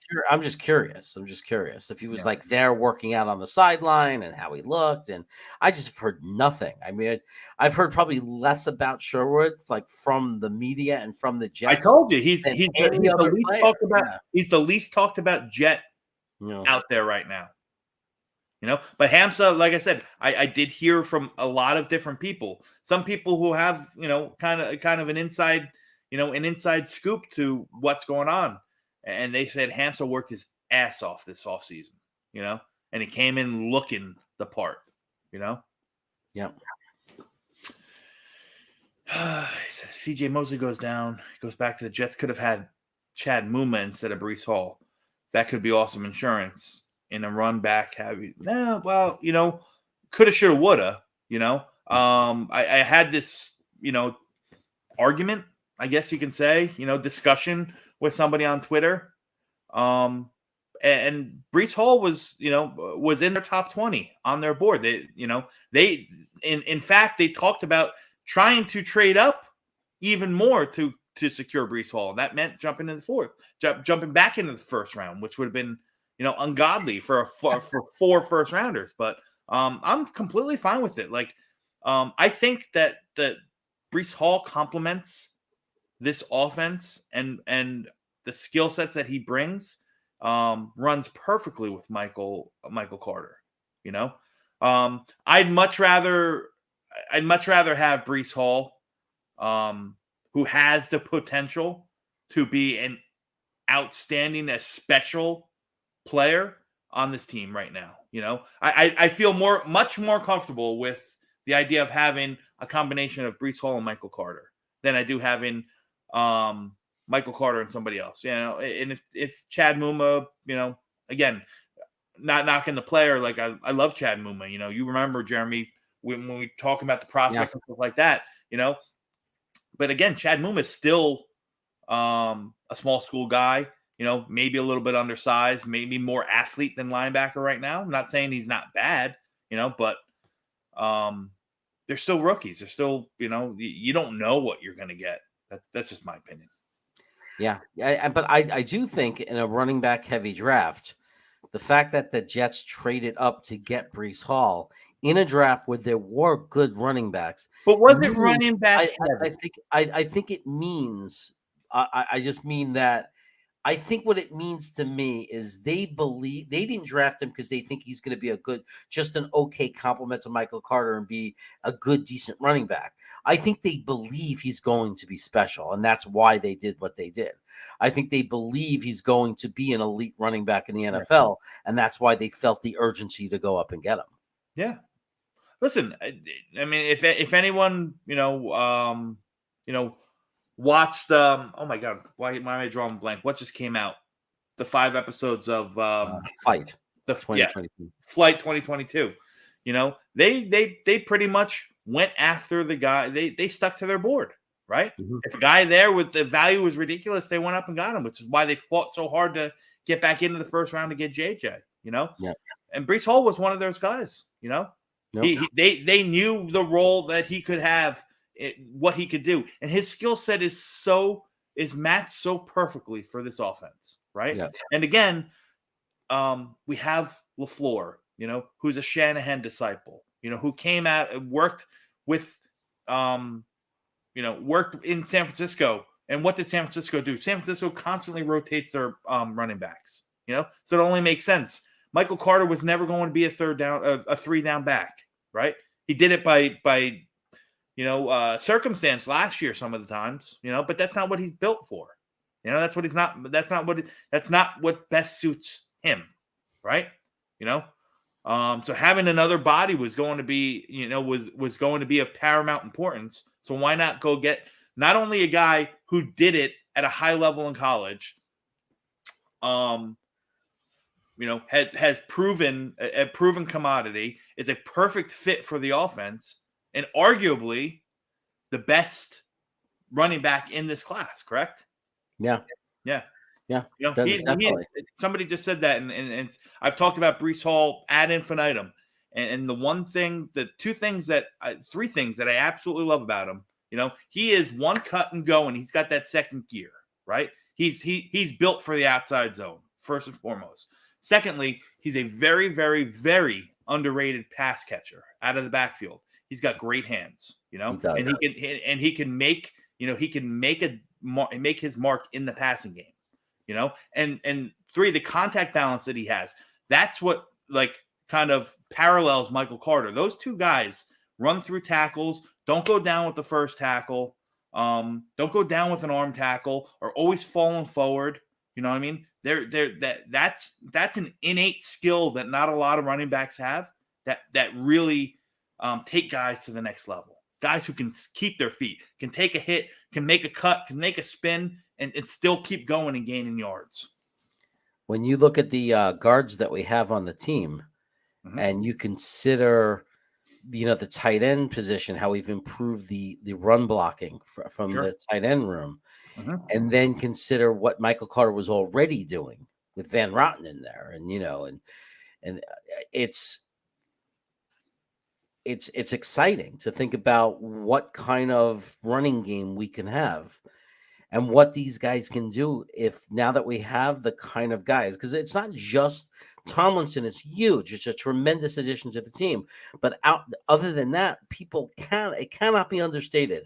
curious. I'm just curious if he was like there working out on the sideline and how he looked. And I just have heard nothing. I mean, I've heard probably less about Sherwood, like from the media and from the Jets. I told you he's the least talked about. Yeah. He's the least talked about Jet out there right now. You know, but Hamza, like I said, I did hear from a lot of different people. Some people who have, you know, kind of an inside, you know, an inside scoop to what's going on. And they said Hamza worked his ass off this offseason, you know, and he came in looking the part, you know? Yeah. CJ Mosley goes down, goes back to the Jets. Could have had Chad Muma instead of Breece Hall. That could be awesome insurance in a run back heavy. Nah, well, you know, coulda, shoulda, woulda, you know. I had this, you know, argument, I guess you can say, you know, discussion with somebody on Twitter. And Breece Hall was, you know, was in their top 20 on their board. They, you know, in fact, they talked about trying to trade up even more to secure Breece Hall. That meant jumping back into the first round, which would have been, you know, ungodly for four first rounders. But I'm completely fine with it. Like, I think that Breece Hall complements this offense and the skill sets that he brings runs perfectly with Michael Carter. You know, I'd much rather have Breece Hall, who has the potential to be an outstanding, a special player on this team right now. You know, I feel much more comfortable with the idea of having a combination of Breece Hall and Michael Carter than I do having Michael Carter and somebody else. You know, and if Chad Muma, you know, again, not knocking the player, like I love Chad Muma. You know, you remember, Jeremy, when we talk about the prospects and stuff like that, you know. But again, Chad Muma is still a small school guy, you know, maybe a little bit undersized, maybe more athlete than linebacker right now. I'm not saying he's not bad, you know, but they're still rookies. They're still, you know, you don't know what you're going to get. That's just my opinion. Yeah. But I do think in a running back heavy draft, the fact that the Jets traded up to get Breece Hall in a draft where there were good running backs. But was it running back? I think it means, I just mean that I think what it means to me is they believe they didn't draft him because they think he's going to be just an okay complement to Michael Carter and be a good, decent running back. I think they believe he's going to be special, and that's why they did what they did. I think they believe he's going to be an elite running back in the NFL, and that's why they felt the urgency to go up and get him. Yeah. Listen, I mean, if anyone, you know, watched oh my god, why am I drawing a blank? What just came out? The 5 episodes of Flight. The 2022. Flight 2022. You know, they pretty much went after the guy. They stuck to their board, right? Mm-hmm. If a guy there with the value was ridiculous, they went up and got him, which is why they fought so hard to get back into the first round to get JJ, you know? Yeah. And Breece Hall was one of those guys, you know? Nope. They knew the role that he could have, what he could do, and his skill set is matched so perfectly for this offense, right? Yeah. And again, we have LaFleur, you know, who's a Shanahan disciple, you know, who came out and worked with, worked in San Francisco. And what did San Francisco do? San Francisco constantly rotates their running backs, you know, so it only makes sense. Michael Carter was never going to be a 3-down back, right? He did it by circumstance last year some of the times, you know, but that's not what he's built for. You know, that's not what best suits him, right? You know, so having another body was going to be, you know, was going to be of paramount importance. So why not go get not only a guy who did it at a high level in college, you know, has proven a proven commodity, is a perfect fit for the offense, and arguably the best running back in this class, correct? Yeah. Yeah. Yeah. You know, Definitely. somebody just said that, and I've talked about Breece Hall ad infinitum. And three things that I absolutely love about him, you know, he is one cut and go, and he's got that second gear, right? He's built for the outside zone, first and foremost. Secondly, he's a very, very, very underrated pass catcher out of the backfield. He's got great hands, you know, and he can make his mark in the passing game, you know, and three, the contact balance that he has. That's what kind of parallels Michael Carter. Those two guys run through tackles, don't go down with the first tackle, don't go down with an arm tackle, are always falling forward. You know what I mean? That's an innate skill that not a lot of running backs have. That really take guys to the next level. Guys who can keep their feet, can take a hit, can make a cut, can make a spin, and still keep going and gaining yards. When you look at the guards that we have on the team, and you consider, you know, the tight end position, how we've improved the run blocking from the tight end room, and then consider what Michael Carter was already doing with Van Rotten in there, and you know, and it's exciting to think about what kind of running game we can have. And what these guys can do now that we have the kind of guys, because it's not just Tomlinson is huge. It's a tremendous addition to the team. But other than that, it cannot be understated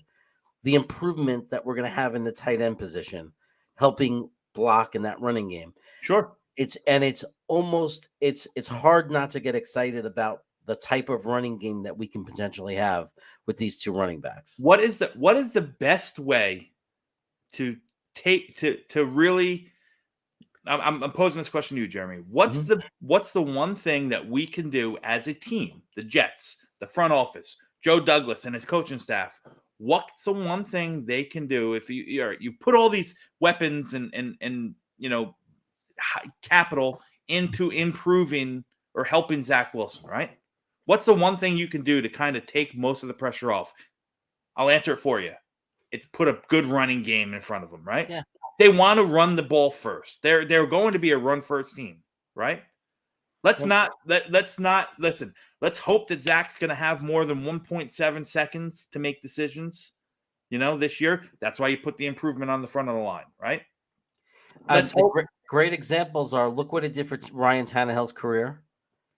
the improvement that we're going to have in the tight end position, helping block in that running game. Sure. It's hard not to get excited about the type of running game that we can potentially have with these two running backs. What is the best way to really, I'm posing this question to you, Jeremy. What's the one thing that we can do as a team, the Jets, the front office, Joe Douglas and his coaching staff? What's the one thing they can do if you put all these weapons and you know, capital into improving or helping Zach Wilson, right? What's the one thing you can do to kind of take most of the pressure off? I'll answer it for you. It's put a good running game in front of them, right? Yeah. They want to run the ball first. They're going to be a run first team, right? Let's not listen. Let's hope that Zach's going to have more than 1.7 seconds to make decisions. You know, this year, that's why you put the improvement on the front of the line, right? Great examples are, look what it did for Ryan Tannehill's career.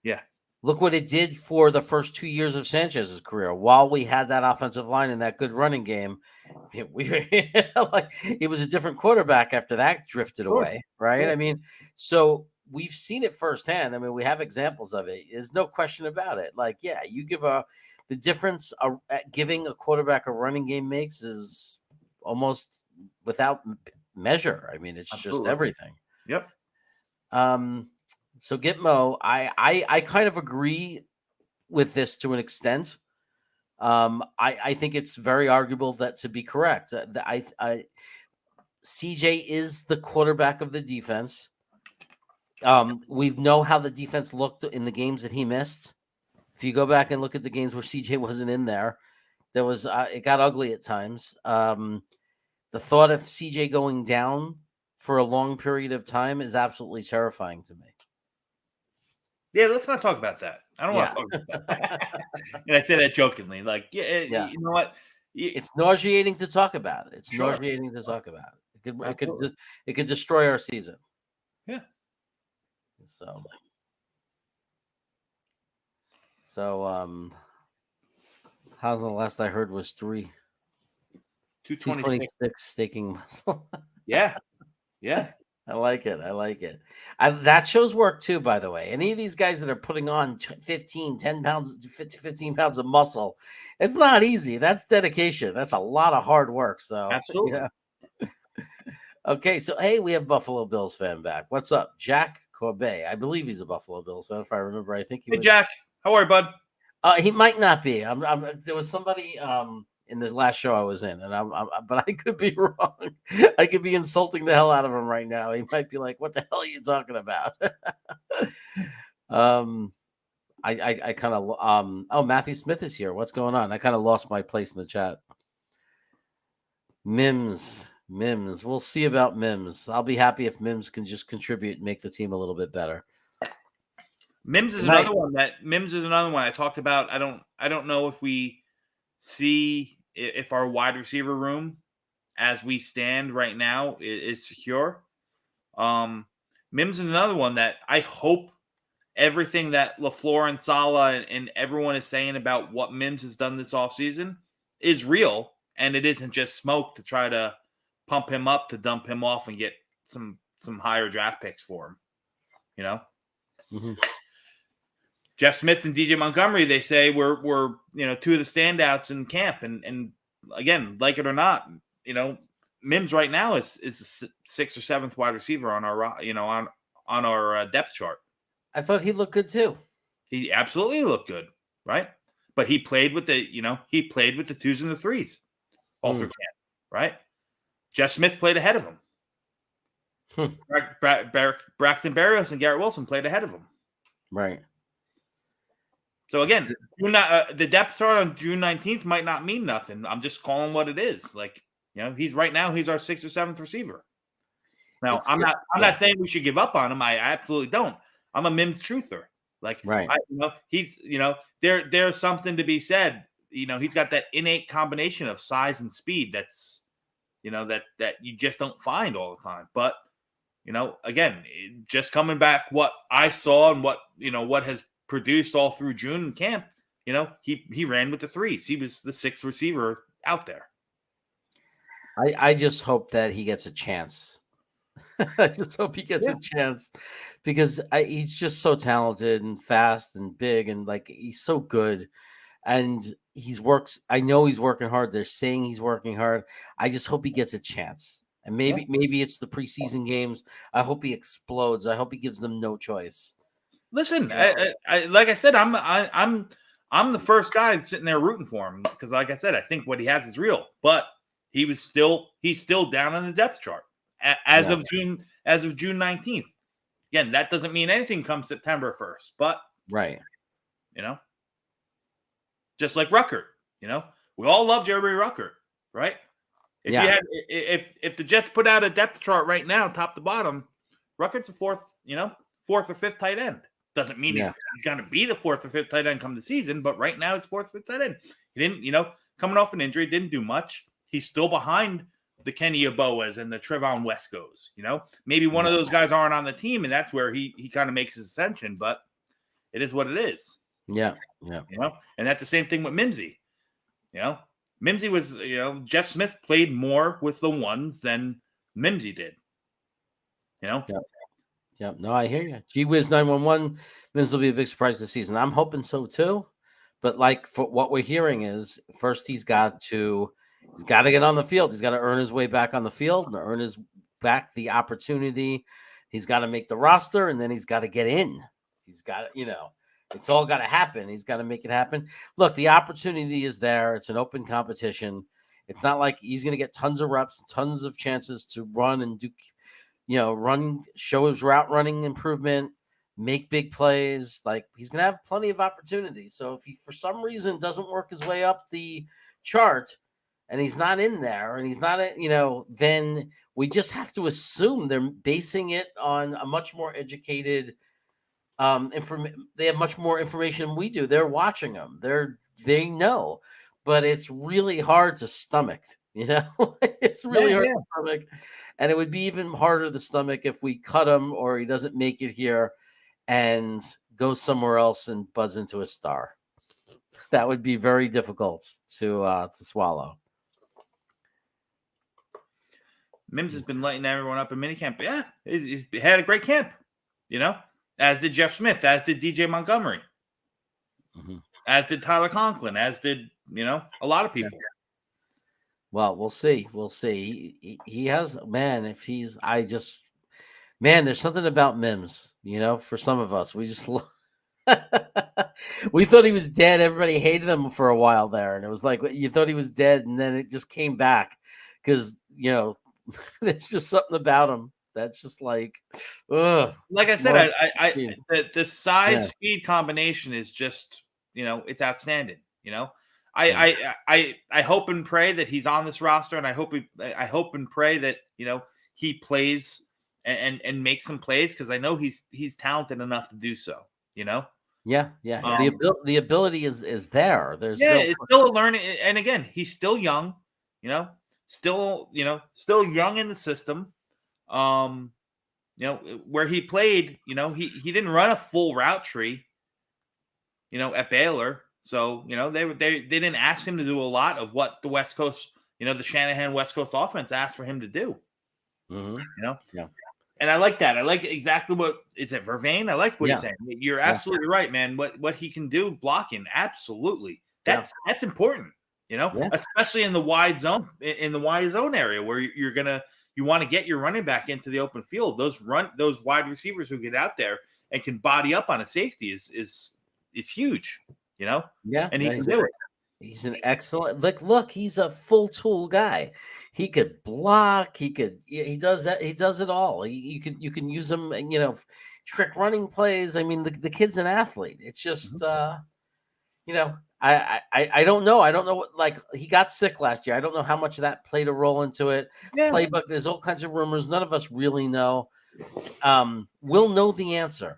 Yeah. Look what it did for the first 2 years of Sanchez's career. While we had that offensive line and that good running game, it was a different quarterback after that drifted away, right? Sure. I mean, so we've seen it firsthand. I mean, we have examples of it. There's no question about it. Like, yeah, you give the difference giving a quarterback a running game makes is almost without measure. I mean, it's Absolutely. just everything. Yep. So Gitmo, I kind of agree with this to an extent. I think it's very arguable that to be correct. CJ is the quarterback of the defense. We know how the defense looked in the games that he missed. If you go back and look at the games where CJ wasn't in there, it got ugly at times. The thought of CJ going down for a long period of time is absolutely terrifying to me. Yeah, let's not talk about that. I don't want to talk about that. And I say that jokingly. Like, you know what? It's nauseating to talk about it. It's Sure. nauseating to talk about it. It could destroy our season. Yeah. So how's the last I heard was 226 staking muscle. Yeah. I like it. That shows work too, by the way. Any of these guys that are putting on 15 pounds of muscle, it's not easy. That's dedication. That's a lot of hard work. So absolutely. Yeah. Okay. So, hey, we have Buffalo Bills fan back. What's up? Jack Corbet. I believe he's a Buffalo Bills fan. If I remember, I think he was. Hey, Jack. How are you, bud? He might not be. There was somebody in the last show I was in, but I could be wrong. I could be insulting the hell out of him right now. He might be like, "What the hell are you talking about?" I kind of. Oh, Matthew Smith is here. What's going on? I kind of lost my place in the chat. Mims. We'll see about Mims. I'll be happy if Mims can just contribute and make the team a little bit better. Mims is Right. another one I talked about. I don't know if we see if our wide receiver room as we stand right now is secure. Mims is another one that I hope everything that LaFleur and Saleh and everyone is saying about what Mims has done this offseason is real, and it isn't just smoke to try to pump him up to dump him off and get some higher draft picks for him. You know? Mm-hmm. Jeff Smith and DJ Montgomery, they say were two of the standouts in camp, and again, like it or not, Mims right now is the 6th or 7th wide receiver on our on our depth chart. I thought he looked good too. He absolutely looked good, right? But he played with the 2s and the 3s all through camp, right? Jeff Smith played ahead of him. Braxton Berrios and Garrett Wilson played ahead of him. Right. So again, the depth chart on June 19th might not mean nothing. I'm just calling what it is. Like, he's our 6th or 7th receiver. Now, I'm not saying we should give up on him. I absolutely don't. I'm a Mims truther. Like, right. There's something to be said. He's got that innate combination of size and speed that's, that you just don't find all the time. But, again, just coming back, what I saw and what has produced all through June in camp, he ran with the 3s. He was the 6th receiver out there. I just hope that he gets a chance. I just hope he gets a chance because he's just so talented and fast and big and like he's so good and I know he's working hard. They're saying he's working hard. I just hope he gets a chance. And maybe it's the preseason games. I hope he explodes. I hope he gives them no choice. Listen, I like I said, I'm the first guy sitting there rooting for him because, like I said, I think what he has is real. But he's still down on the depth chart as of June 19th. Again, that doesn't mean anything come September 1st. But right, just like Ruckert, we all love Jeremy Ruckert, right? If the Jets put out a depth chart right now, top to bottom, Ruckert's a 4th or 5th tight end. Doesn't mean he's going to be the 4th or 5th tight end come the season, but right now it's 4th or 5th tight end. He didn't, coming off an injury, didn't do much. He's still behind the Kenny Aboas and the Trevon Wescos. Maybe one of those guys aren't on the team, and that's where he kind of makes his ascension. But it is what it is. Yeah. And that's the same thing with Mimsy. Mimsy was, Jeff Smith played more with the 1s than Mimsy did. Yeah, no, I hear you. Gee whiz 911, Mims will be a big surprise this season. I'm hoping so too. But like for what we're hearing is first he's got to get on the field. He's got to earn his way back on the field and earn his back the opportunity. He's got to make the roster and then he's got to get in. He's got, it's all got to happen. He's got to make it happen. Look, the opportunity is there. It's an open competition. It's not like he's going to get tons of reps, tons of chances to run and do, show his route running improvement, make big plays. Like he's going to have plenty of opportunities. So if he, for some reason, doesn't work his way up the chart and he's not in there and he's not, then we just have to assume they're basing it on a much more educated they have much more information than we do. They're watching them. They know, but it's really hard to stomach. It's really hard to stomach, and it would be even harder to stomach if we cut him or he doesn't make it here and goes somewhere else and buds into a star. That would be very difficult to swallow. Mims has been lighting everyone up in minicamp. Yeah, he's had a great camp. As did Jeff Smith, as did DJ Montgomery, as did Tyler Conklin, as did, a lot of people. Well, we'll see. We'll see. He has, man, there's something about Mims, for some of us. We just, we thought he was dead. Everybody hated him for a while there. And it was like, you thought he was dead. And then it just came back because, there's just something about him. That's just like, ugh. Like I said, the size speed combination is just, it's outstanding. I hope and pray that he's on this roster, and I hope and pray that he plays and makes some plays, because I know he's talented enough to do so. Yeah. The ability is there. It's still a learning, and again, he's still young. Still young in the system. Where he played, he didn't run a full route tree. At Baylor. So, they didn't ask him to do a lot of what the West Coast, the Shanahan West Coast offense asked for him to do. Yeah. And I like that. I like exactly what is it, Vervain? I like what he's saying. You're absolutely right, man. What he can do blocking, absolutely. That's important, especially in the wide zone, area where you want to get your running back into the open field. Those wide receivers who get out there and can body up on a safety is huge, Yeah, and he can do it. He's an excellent look. He's a full tool guy. He could block. He does that. He does it all. You can use him. Trick running plays. I mean, the kid's an athlete. It's just, I don't know. I don't know what, he got sick last year. I don't know how much of that played a role into it. Yeah. Playbook. There's all kinds of rumors. None of us really know. We'll know the answer.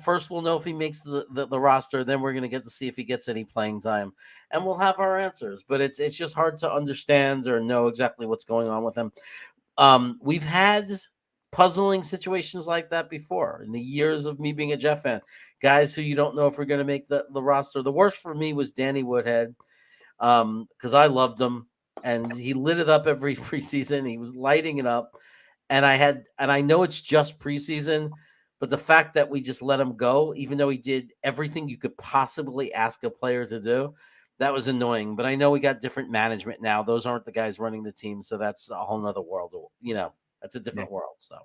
First we'll know if he makes the roster, then we're going to get to see if he gets any playing time, and we'll have our answers. But it's just hard to understand or know exactly what's going on with him. We've had puzzling situations like that before in the years of me being a Jet fan. Guys who you don't know if we're going to make the roster. The worst for me was Danny Woodhead, because I loved him, and he lit it up every preseason. He was lighting it up, and I know it's just preseason. But the fact that we just let him go, even though he did everything you could possibly ask a player to do, that was annoying. But I know we got different management now. Those aren't the guys running the team. So that's a whole nother world. That's a different world. So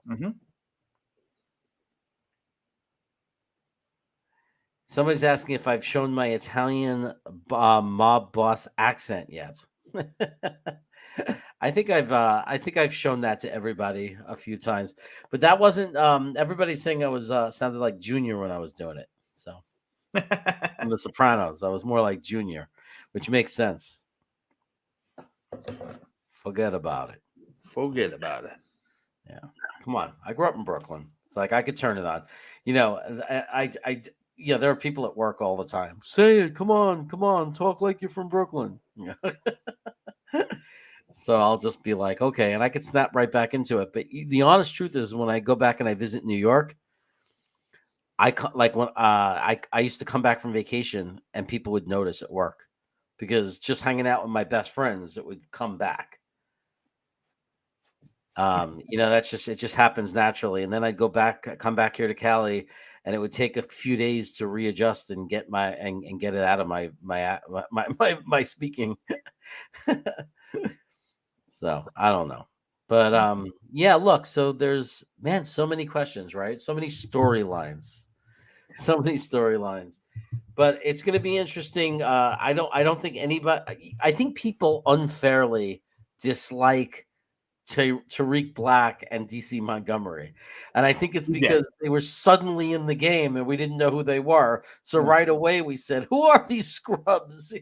Somebody's asking if I've shown my Italian mob boss accent yet. I think I've shown that to everybody a few times, but that wasn't. Everybody's saying I was sounded like Junior when I was doing it. So, in The Sopranos, I was more like Junior, which makes sense. Forget about it. Yeah, come on. I grew up in Brooklyn. It's like I could turn it on. There are people at work all the time. Say it. Come on. Talk like you're from Brooklyn. Yeah. So I'll just be like, okay, and I could snap right back into it. But the honest truth is, when I go back and I visit New York, I used to come back from vacation and people would notice at work, because just hanging out with my best friends, it would come back. It just happens naturally. And then I'd come back here to Cali, and it would take a few days to readjust and get get it out of my speaking. So I don't know, but look, so there's so many questions, right? So many storylines, but it's going to be interesting. I don't think anybody, I think people unfairly dislike Tariq Black and DC Montgomery, and I think it's because they were suddenly in the game and we didn't know who they were. So right away we said, who are these scrubs?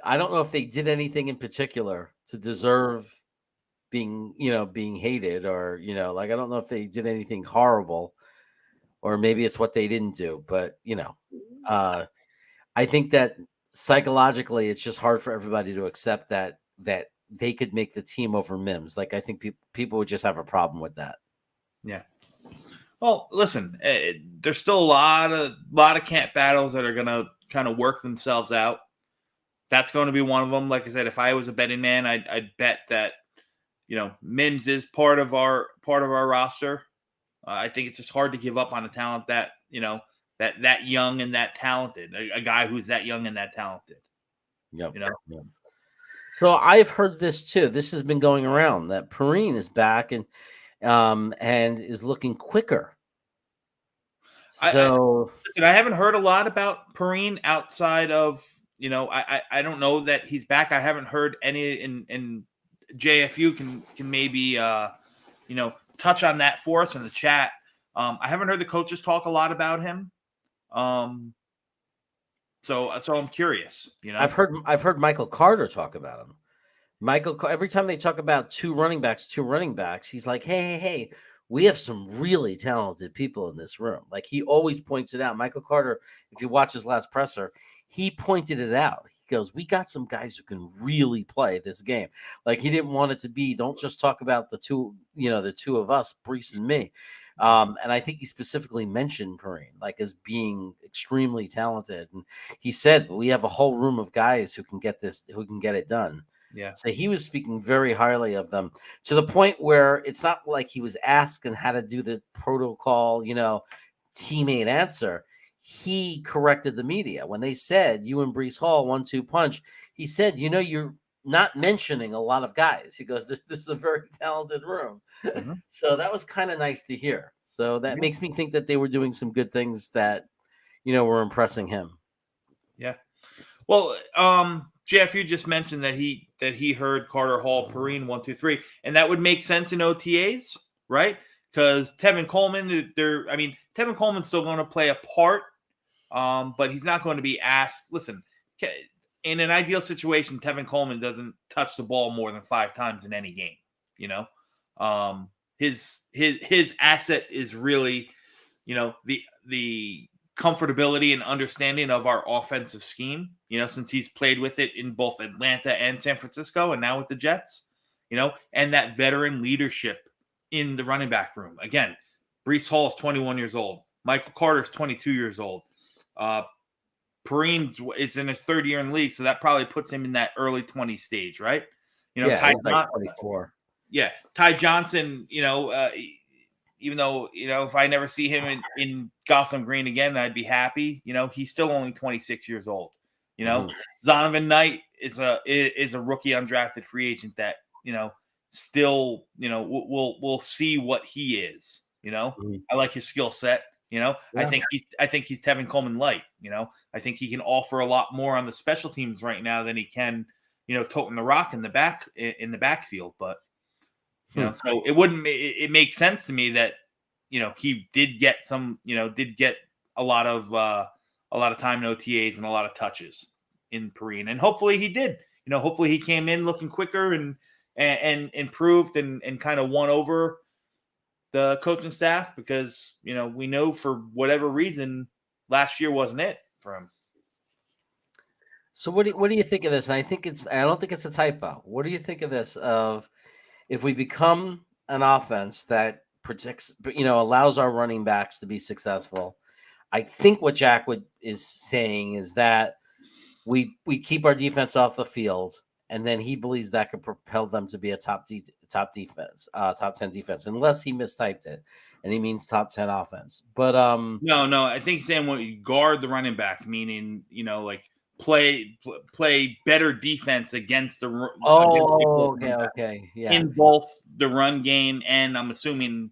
I don't know if they did anything in particular to deserve being hated, or, I don't know if they did anything horrible, or maybe it's what they didn't do. But, I think that psychologically it's just hard for everybody to accept that they could make the team over Mims. Like, I think people would just have a problem with that. Yeah. Well, listen, there's still a lot of camp battles that are going to kind of work themselves out. That's going to be one of them. Like I said, if I was a betting man, I'd bet that, Mims is part of our roster. I think it's just hard to give up on a talent that, that young and that talented, a guy who's that young and that talented. Yep. So I've heard this too. This has been going around that Perine is back and is looking quicker. So I haven't heard a lot about Perine outside of, I don't know that he's back. I haven't heard any, in JFU can maybe, touch on that for us in the chat. I haven't heard the coaches talk a lot about him. So I'm curious. I've heard Michael Carter talk about him. Every time they talk about two running backs, he's like, hey, we have some really talented people in this room. Like, he always points it out. Michael Carter, if you watch his last presser, he pointed it out. He goes, we got some guys who can really play this game. Like, he didn't want it to be, don't just talk about the two of us, Breece and me. And I think he specifically mentioned Perine, like, as being extremely talented. And he said, we have a whole room of guys who can get it done. Yeah. So he was speaking very highly of them, to the point where it's not like he was asked and how to do the protocol, teammate answer. He corrected the media when they said, you and Breece Hall 1-2 punch. He said, you're not mentioning a lot of guys. He goes, this is a very talented room. Mm-hmm. So that was kind of nice to hear. So that makes me think that they were doing some good things that, were impressing him. Yeah. Well, Jeff, you just mentioned that he heard Carter, Hall, Perine 1-2-3, and that would make sense in OTAs, right? Because Tevin Coleman, Tevin Coleman's still going to play a part, but he's not going to be asked. Listen, in an ideal situation, Tevin Coleman doesn't touch the ball more than 5 times in any game. His asset is really, the comfortability and understanding of our offensive scheme, since he's played with it in both Atlanta and San Francisco and now with the Jets, and that veteran leadership in the running back room. Again, Breece Hall is 21 years old. Michael Carter is 22 years old. Perine is in his 3rd year in the league, so that probably puts him in that early 20 stage, right? Ty, like 24. Yeah, Ty Johnson, even though, if I never see him in Gotham Green again, I'd be happy. He's still only 26 years old. Zonovan Knight is a rookie undrafted free agent that, still, we'll see what he is. I like his skill set. Yeah. I think he's Tevin Coleman light. I think he can offer a lot more on the special teams right now than he can, toting the rock in the backfield. But so it makes sense to me that, he did get a lot of time in OTAs and a lot of touches in Perine, and hopefully he did. Hopefully he came in looking quicker and improved and kind of won over the coaching staff, because we know for whatever reason last year wasn't it for him. So what do you think of this? And I don't think it's a typo. What do you think of this? Of if we become an offense that protects, allows our running backs to be successful, I think what Jack is saying is that we keep our defense off the field, and then he believes that could propel them to be a top 10 defense, unless he mistyped it and he means top 10 offense. But no, I think he's saying when you guard the running back, meaning like play better defense against the okay, yeah, in both the run game and I'm assuming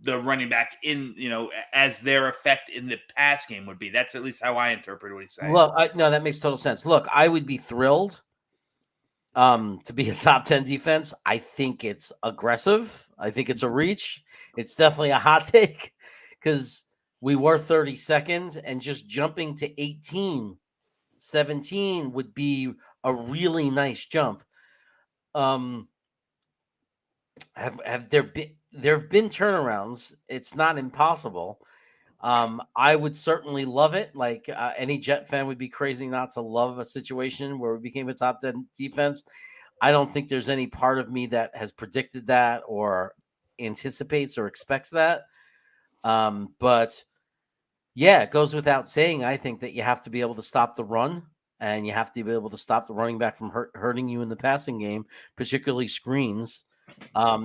the running back in as their effect in the pass game would be. That's at least how I interpret what he's saying. Well, no, that makes total sense. Look, I would be thrilled to be a top 10 defense. I think it's aggressive. I think it's a reach. It's definitely a hot take, because we were 32nd, and just jumping to 18, 17 would be a really nice jump. Have there have been turnarounds? It's not impossible. I would certainly love it. Like any Jet fan would be crazy not to love a situation where we became a top 10 defense. I don't think there's any part of me that has predicted that or anticipates or expects that. But yeah, it goes without saying, I think, that you have to be able to stop the run, and you have to be able to stop the running back from hurting you in the passing game, particularly screens,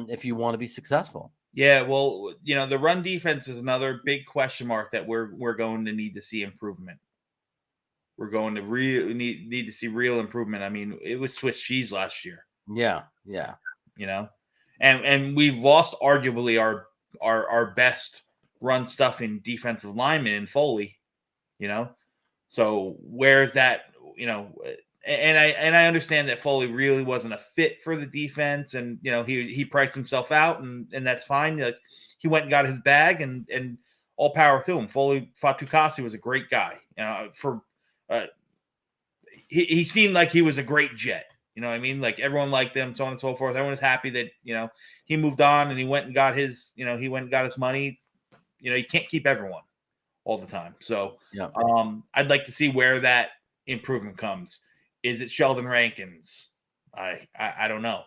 if you want to be successful. Yeah, well, the run defense is another big question mark that we're going to need to see improvement. We're going to need to see real improvement. I mean, it was Swiss cheese last year. Yeah. And we've lost arguably our best run stuff in defensive linemen in Foley. So where's that? And I understand that Foley really wasn't a fit for the defense, and he priced himself out, and that's fine. Like, he went and got his bag, and all power to him. Foley Fatukasi was a great guy. He seemed like he was a great Jet. You know what I mean? Like everyone liked him, so on and so forth. Everyone was happy that, he moved on and he went and got his money. You can't keep everyone all the time. So Yeah. I'd like to see where that improvement comes. Is it Sheldon Rankins? I don't know.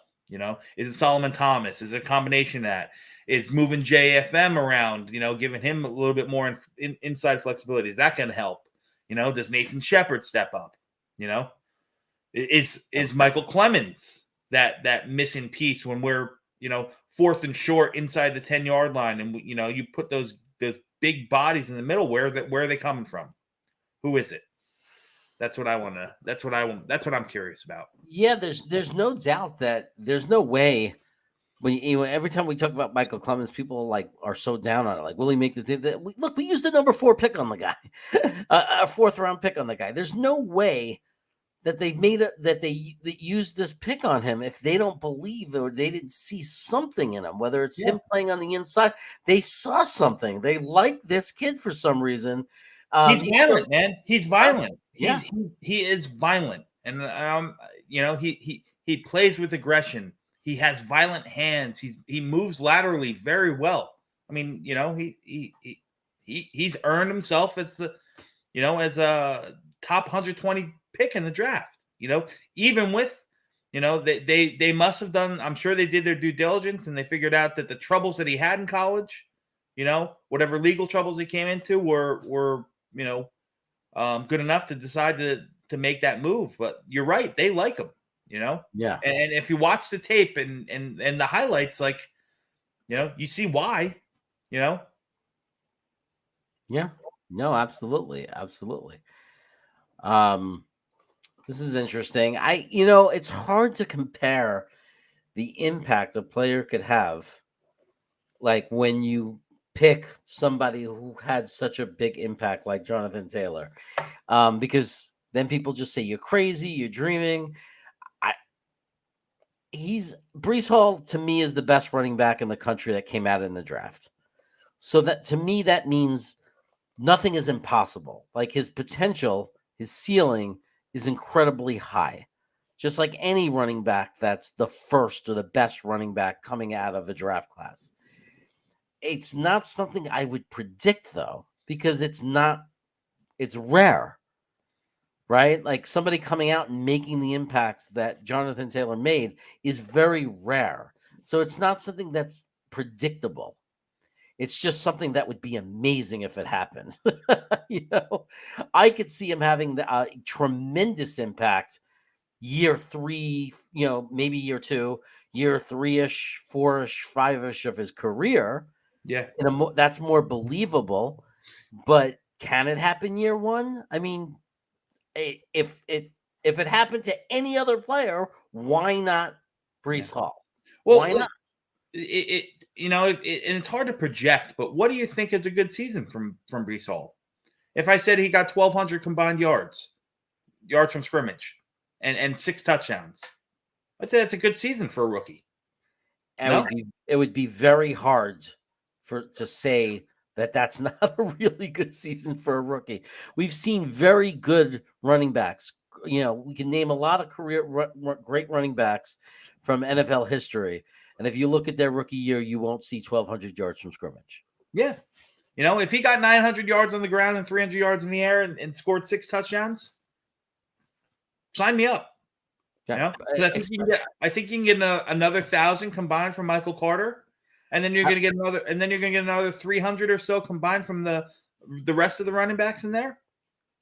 Is it Solomon Thomas? Is it a combination of that? Is moving JFM around, giving him a little bit more inside flexibility? Is that going to help? Does Nathan Shepard step up? Is Michael Clemens that missing piece when we're, 4th and short inside the 10-yard line, and you put those big bodies in the middle? Where are they coming from? Who is it? That's what I want to. That's what I'm curious about. Yeah, there's no doubt that there's no way when every time we talk about Michael Clemens, people are so down on it. Like, will he make the thing? Look, we used the number 4 pick on the guy, a 4th round pick on the guy. There's no way that they used this pick on him if they don't believe or they didn't see something in him. Whether it's him playing on the inside, they saw something. They like this kid for some reason. He's violent, man. He's violent. Yeah, he is violent, and he plays with aggression. He has violent hands. He moves laterally very well. I mean, he's earned himself as as a top 120 pick in the draft. Even with they must have done. I'm sure they did their due diligence and they figured out that the troubles that he had in college, whatever legal troubles he came into were good enough to decide to make that move. But you're right, they like him. Yeah. And if you watch the tape and the highlights, you see why. Yeah. No, absolutely. This is interesting. It's hard to compare the impact a player could have, like when you pick somebody who had such a big impact like Jonathan Taylor, because then people just say you're crazy, you're dreaming. Breece Hall to me is the best running back in the country that came out in the draft. So that to me, that means nothing is impossible. Like his potential, his ceiling is incredibly high. Just like any running back that's the first or the best running back coming out of a draft class. It's not something I would predict though, because it's rare. Right? Like somebody coming out and making the impact that Jonathan Taylor made is very rare. So it's not something that's predictable. It's just something that would be amazing if it happened. I could see him having a tremendous impact year 3, maybe year 2, year 3-ish, 4-ish, 5-ish of his career. Yeah. That's more believable. But can it happen year 1? I mean, if it happened to any other player, why not Breece Hall? Well, why not? And it's hard to project, but what do you think is a good season from Breece Hall? If I said he got 1,200 combined yards from scrimmage, and 6 touchdowns, I'd say that's a good season for a rookie. It would be very hard to say that that's not a really good season for a rookie. We've seen very good running backs. We can name a lot of great running backs from NFL history. And if you look at their rookie year, you won't see 1,200 yards from scrimmage. Yeah. If he got 900 yards on the ground and 300 yards in the air and scored 6 touchdowns, sign me up. Yeah. I think you can get another 1,000 combined from Michael Carter. And then you're going to get another 300 or so combined from the rest of the running backs in there.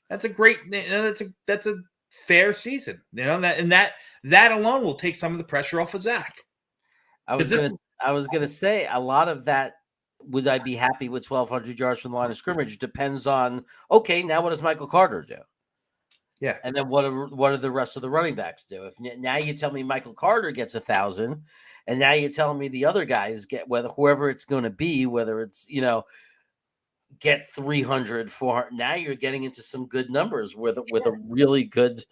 That's a great, that's a fair season, that alone will take some of the pressure off of Zach. I was gonna say a lot of that. Would I be happy with 1,200 yards from the line of scrimmage? Depends on, okay, now what does Michael Carter do? Yeah. And then what do the rest of the running backs do? If now you tell me Michael Carter gets 1,000, and now you're telling me the other guys get whoever it's going to be, whether it's, get 300, 400. Now you're getting into some good numbers with a really good,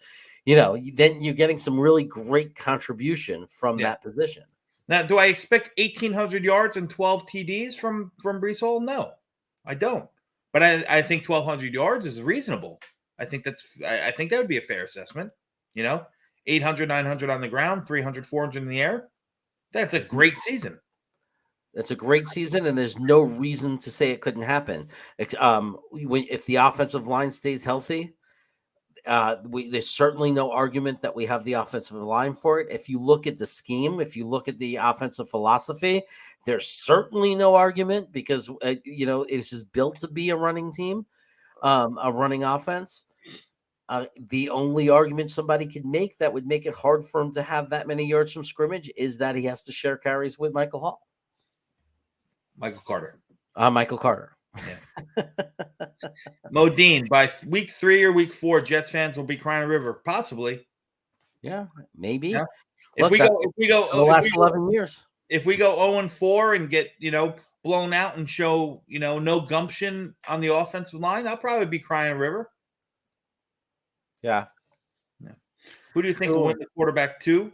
then you're getting some really great contribution from that position. Now, do I expect 1,800 yards and 12 TDs from Breece Hall? No. I don't. But I think 1,200 yards is reasonable. I think I think that would be a fair assessment. 800, 900 on the ground, 300, 400 in the air. That's a great season. It's a great season, and there's no reason to say it couldn't happen. If the offensive line stays healthy, there's certainly no argument that we have the offensive line for it. If you look at the scheme, if you look at the offensive philosophy, there's certainly no argument because it's just built to be a running team, a running offense. The only argument somebody could make that would make it hard for him to have that many yards from scrimmage is that he has to share carries with Michael Hall. Michael Carter. Michael Carter. Yeah. Modine, by week 3 or week 4, Jets fans will be crying a river. Possibly. Yeah, maybe. Yeah. Look, if we go for the last 11 years. If we go 0-4 and get, blown out and show, no gumption on the offensive line, I'll probably be crying a river. Yeah. Who do you think will win the quarterback 2?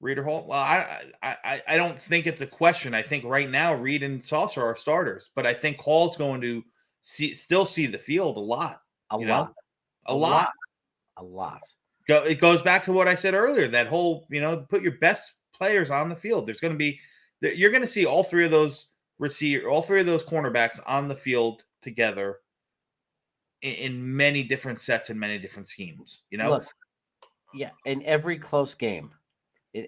Reed or Hall? Well, I don't think it's a question. I think right now Reed and Sauce are our starters, but I think Hall's going to still see the field a lot. A lot. It goes back to what I said earlier. That whole, put your best players on the field. You're going to see all three of those cornerbacks on the field together in many different sets and many different schemes. Look, yeah, in every close game.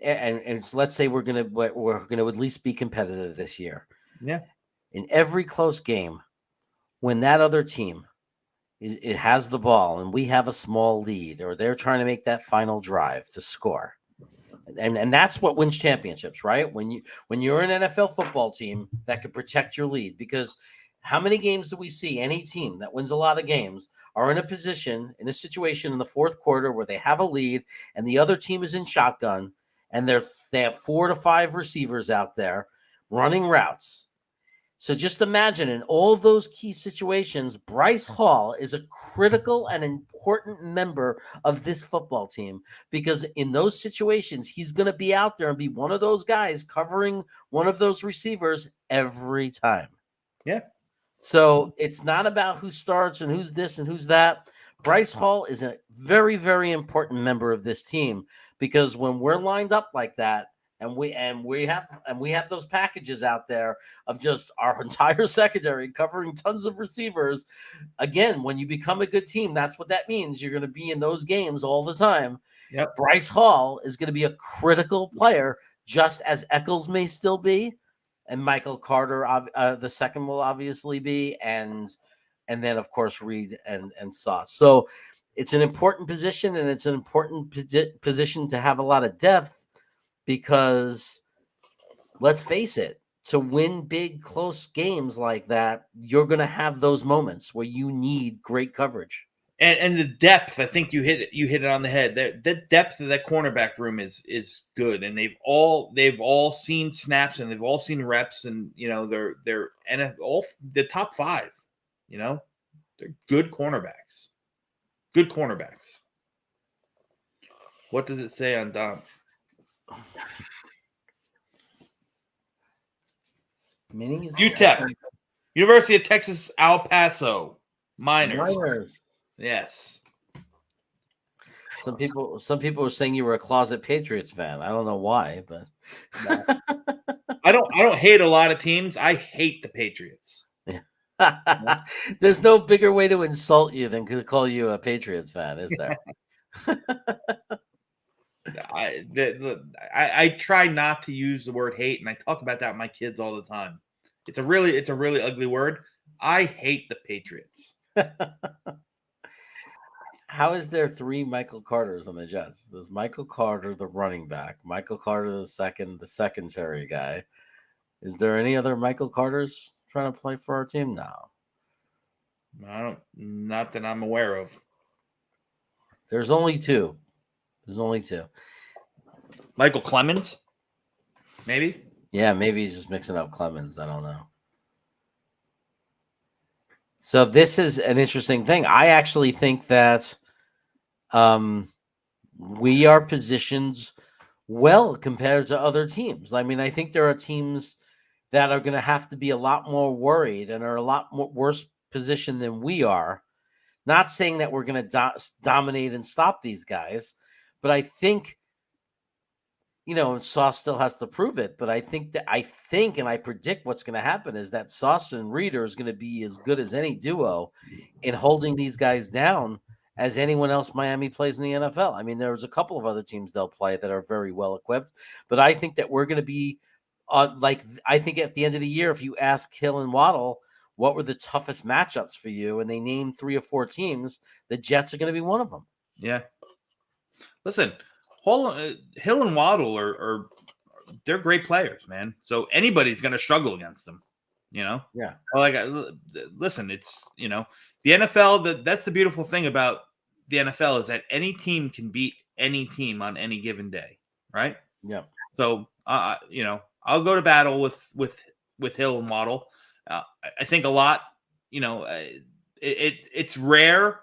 And let's say we're gonna at least be competitive this year. Yeah. In every close game, when that other team it has the ball and we have a small lead, or they're trying to make that final drive to score, and that's what wins championships, right? When you're an NFL football team that can protect your lead, because how many games do we see any team that wins a lot of games are in a situation in the fourth quarter where they have a lead and the other team is in shotgun? And they have 4 to 5 receivers out there running routes. So just imagine in all those key situations, Bryce Hall is a critical and important member of this football team, because in those situations, he's going to be out there and be one of those guys covering one of those receivers every time. Yeah. So it's not about who starts and who's this and who's that. Bryce Hall is a very, very important member of this team, because when we're lined up like that, and we have those packages out there of just our entire secondary covering tons of receivers. Again, when you become a good team, that's what that means. You're going to be in those games all the time. Yep. Bryce Hall is going to be a critical player, just as Eccles may still be, and Michael Carter, the second, will obviously be, and then of course Reed and Sauce. So it's an important position, and it's an important position to have a lot of depth, because let's face it, to win big, close games like that, you're going to have those moments where you need great coverage. And the depth, I think you hit it on the head. The depth of that cornerback room is good, and they've all seen snaps and they've all seen reps, and they're all the top 5. They're good cornerbacks. Good cornerbacks. What does it say on Dom? UTEP, University of Texas, El Paso, Miners. Yes. Some people were saying you were a closet Patriots fan. I don't know why, but no. I don't hate a lot of teams. I hate the Patriots. There's no bigger way to insult you than to call you a Patriots fan, is there? I try not to use the word hate, and I talk about that with my kids all the time. It's a really ugly word. I hate the Patriots. How is there 3 Michael Carters on the Jets? There's Michael Carter, the running back, Michael Carter, the secondary guy. Is there any other Michael Carters trying to play for our team now? Not that I'm aware of. There's only 2. Michael Clemens, maybe. Yeah, maybe he's just mixing up Clemens. I don't know. So this is an interesting thing. I actually think that we are positioned well compared to other teams. I mean, I think there are teams that are going to have to be a lot more worried and are a lot more worse position than we are. Not saying that we're going to dominate and stop these guys, but I think, Sauce still has to prove it. But I think and I predict what's going to happen is that Sauce and Reeder is going to be as good as any duo in holding these guys down as anyone else Miami plays in the NFL. I mean, there's a couple of other teams they'll play that are very well equipped, but I think that we're going to be I think at the end of the year, if you ask Hill and Waddle, what were the toughest matchups for you, and they named 3 or 4 teams, the Jets are going to be one of them. Yeah. Listen, Hill and Waddle are they're great players, man. So anybody's going to struggle against them, Yeah. Listen, it's, the NFL, that's the beautiful thing about the NFL is that any team can beat any team on any given day, right? Yeah. So, I'll go to battle with Hill and Waddle. I think a lot, it's rare.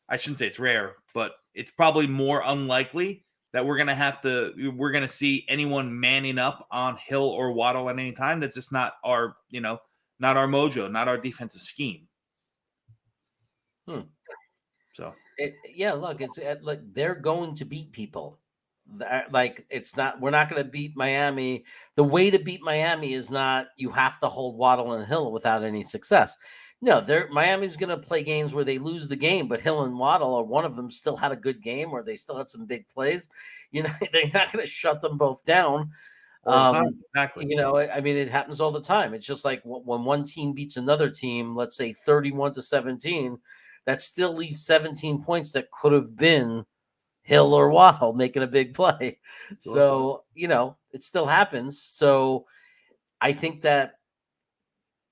I shouldn't say it's rare, but it's probably more unlikely that we're going to see anyone manning up on Hill or Waddle at any time. That's just not our, not our mojo, not our defensive scheme. So, look, they're going to beat people. We're not going to beat Miami. The way to beat Miami is not you have to hold Waddle and Hill without any success. No, Miami's going to play games where they lose the game, but Hill and Waddle, or one of them, still had a good game, or they still had some big plays. They're not going to shut them both down. Exactly. I mean, it happens all the time. It's just like when one team beats another team, let's say 31-17, that still leaves 17 points that could have been Hill or Waddle making a big play. So, it still happens. So I think that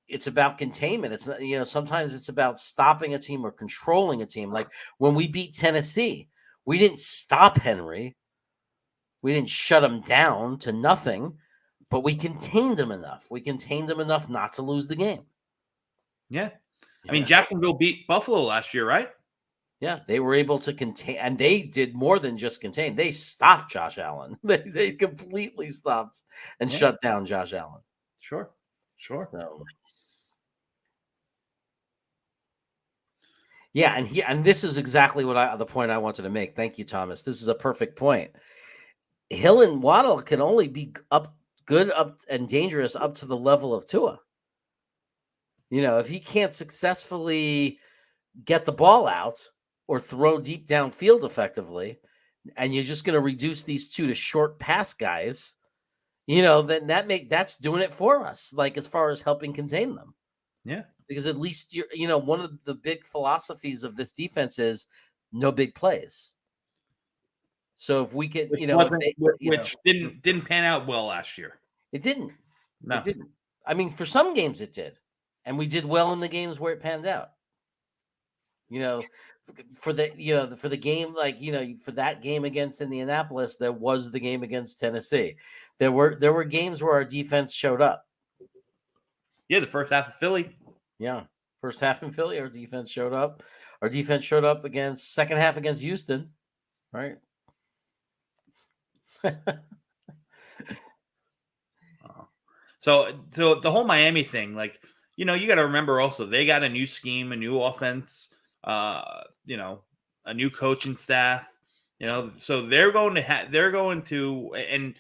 it's about containment. It's not, sometimes it's about stopping a team or controlling a team. Like when we beat Tennessee, we didn't stop Henry. We didn't shut him down to nothing, but we contained him enough. We contained him enough not to lose the game. Yeah. I mean, Jacksonville beat Buffalo last year, right? Yeah, they were able to contain, and they did more than just contain. They stopped Josh Allen. They completely stopped and shut down Josh Allen. Sure. So, yeah, and this is exactly the point I wanted to make. Thank you, Thomas. This is a perfect point. Hill and Waddle can only be good and dangerous up to the level of Tua. If he can't successfully get the ball out or throw deep downfield effectively, and you're just going to reduce these two to short pass guys, then that's doing it for us, like as far as helping contain them. Yeah. Because at least one of the big philosophies of this defense is no big plays. So if we could, which didn't pan out well last year. It didn't. No. It didn't. I mean, for some games it did, and we did well in the games where it panned out. For the game, for that game against Indianapolis, there was the game against Tennessee. There were games where our defense showed up. Yeah, the first half of Philly. Yeah, first half in Philly, our defense showed up. Our defense showed up against second half against Houston, right? So the whole Miami thing, you got to remember also they got a new scheme, a new offense, a new coaching staff, so they're going to, and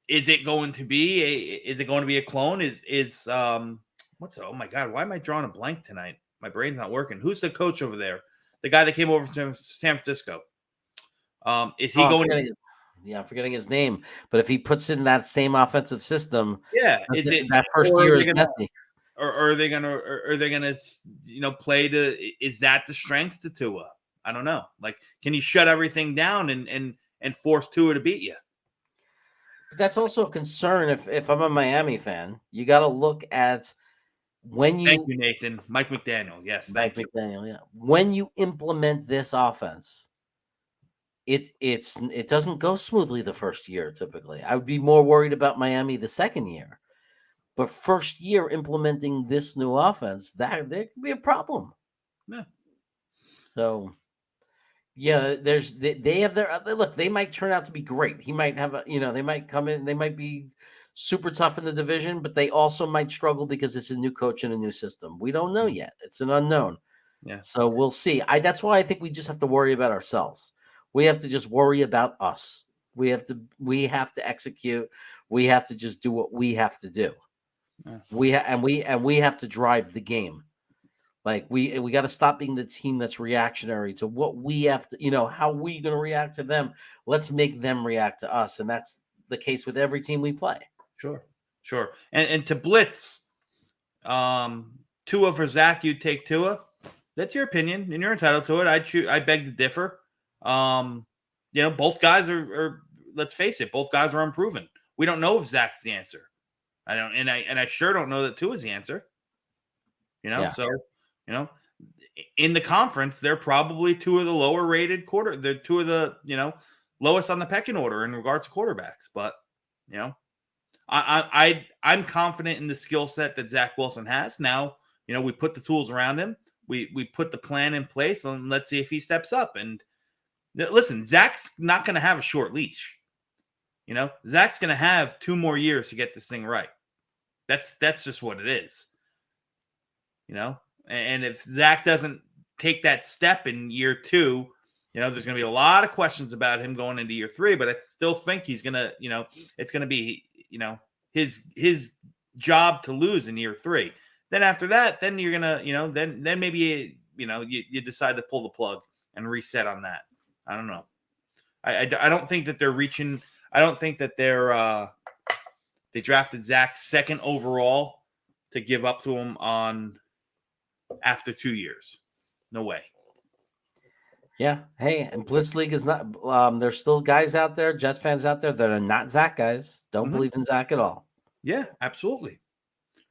is it going to be a clone? Oh my God, why am I drawing a blank tonight? My brain's not working. Who's the coach over there? The guy that came over from San Francisco. Is he going to? Yeah, I'm forgetting his name. But if he puts in that same offensive system, is it that first year is messy? Or are they gonna play to? Is that the strength to Tua? I don't know. Can he shut everything down and force Tua to beat you? But that's also a concern. If I'm a Miami fan, you got to look at when you. Thank you, Nathan. Mike McDaniel. Yes, Mike McDaniel. Yeah, when you implement this offense. It doesn't go smoothly the first year. Typically, I would be more worried about Miami the second year, but first year implementing this new offense, there could be a problem. Yeah. So, yeah, they have their look. They might turn out to be great. He might have they might come in. They might be super tough in the division, but they also might struggle because it's a new coach and a new system. We don't know yet. It's an unknown. Yeah. So we'll see. That's why I think we just have to worry about ourselves. We have to just worry about us. We have to execute. We have to just do what we have to do. Yeah. We have to drive the game. Like we got to stop being the team that's reactionary to what we have to, how we going to react to them. Let's make them react to us. And that's the case with every team we play. Sure. And to blitz, Tua for Zach, you take Tua. That's your opinion, and you're entitled to it. I beg to differ. Both guys are. Let's face it, both guys are unproven. We don't know if Zach's the answer. I don't, and I sure don't know that Tua's the answer. Yeah. So in the conference, they're probably two of the lower rated They're two of the lowest on the pecking order in regards to quarterbacks. But I'm confident in the skill set that Zach Wilson has. Now we put the tools around him. We put the plan in place, and let's see if he steps up. And listen, Zach's not going to have a short leash. Zach's going to have 2 more years to get this thing right. That's just what it is. And if Zach doesn't take that step in year 2, there's going to be a lot of questions about him going into year 3. But I still think he's going to, it's going to be, his job to lose in year 3. Then after that, then you're gonna, then maybe you decide to pull the plug and reset on that. I don't know. I don't think that they're reaching. I don't think that they drafted Zach 2nd overall to give up to him after 2 years. No way. Yeah. Hey, and Blitz League is not. There's still guys out there, Jets fans out there that are not Zach guys. Don't believe in Zach at all. Yeah, absolutely.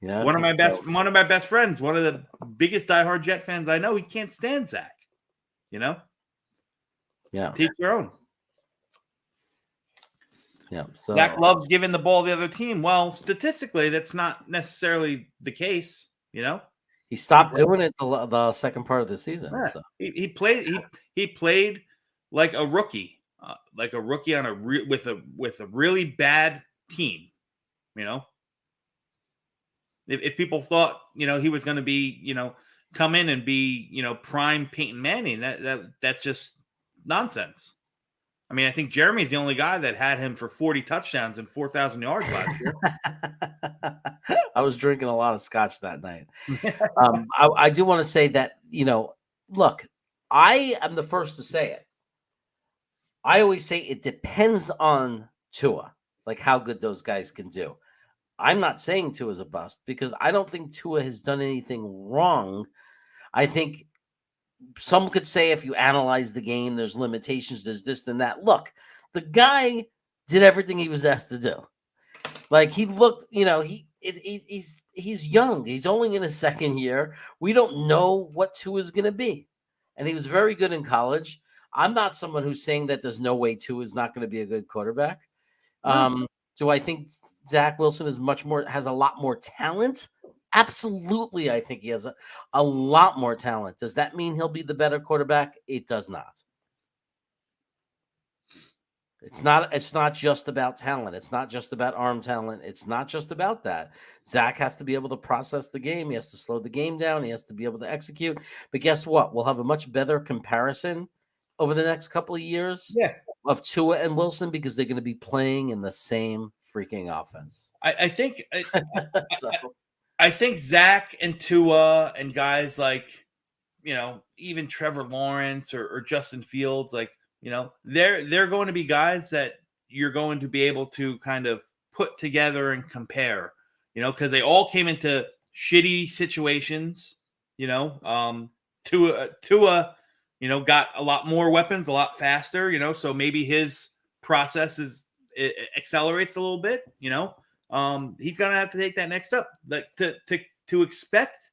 One of my best friends, one of the biggest diehard Jet fans I know, he can't stand Zach. Yeah. Teach your own. Yeah. So Zach loves giving the ball to the other team. Well, statistically, that's not necessarily on he stopped doing it the second part of the season. Yeah. So. He played like a rookie on with a really bad team. If people thought, he was going to be, come in and be, prime Peyton Manning, that's just nonsense. I mean, I think Jeremy's the only guy that had him for 40 touchdowns and 4,000 yards last year. I was drinking a lot of scotch that night. I do want to say that, look, I am the first to say it. I always say it depends on Tua, like how good those guys can do. I'm not saying Tua's a bust because I don't think Tua has done anything wrong. I think some could say if you analyze the game, there's limitations, there's this and that. Look, the guy did everything he was asked to do. Like he looked, he's young. He's only in his 2nd year. We don't know what Tua is going to be. And he was very good in college. I'm not someone who's saying that there's no way Tua is not going to be a good quarterback. No. Do I think Zach Wilson has a lot more talent? Absolutely. I think he has a lot more talent. Does that mean he'll be the better quarterback? It does not. It's not just about talent. It's not just about arm talent. It's not just about that. Zach has to be able to process the game. He has to slow the game down. He has to be able to execute. But guess what? We'll have a much better comparison over the next couple of years of Tua and Wilson because they're going to be playing in the same freaking offense. I think I think Zach and Tua and guys like, even Trevor Lawrence or Justin Fields, like, they're going to be guys that you're going to be able to kind of put together and compare, because they all came into shitty situations, Tua, got a lot more weapons, a lot faster, so maybe his process accelerates a little bit, he's going to have to take that next step. Like to expect,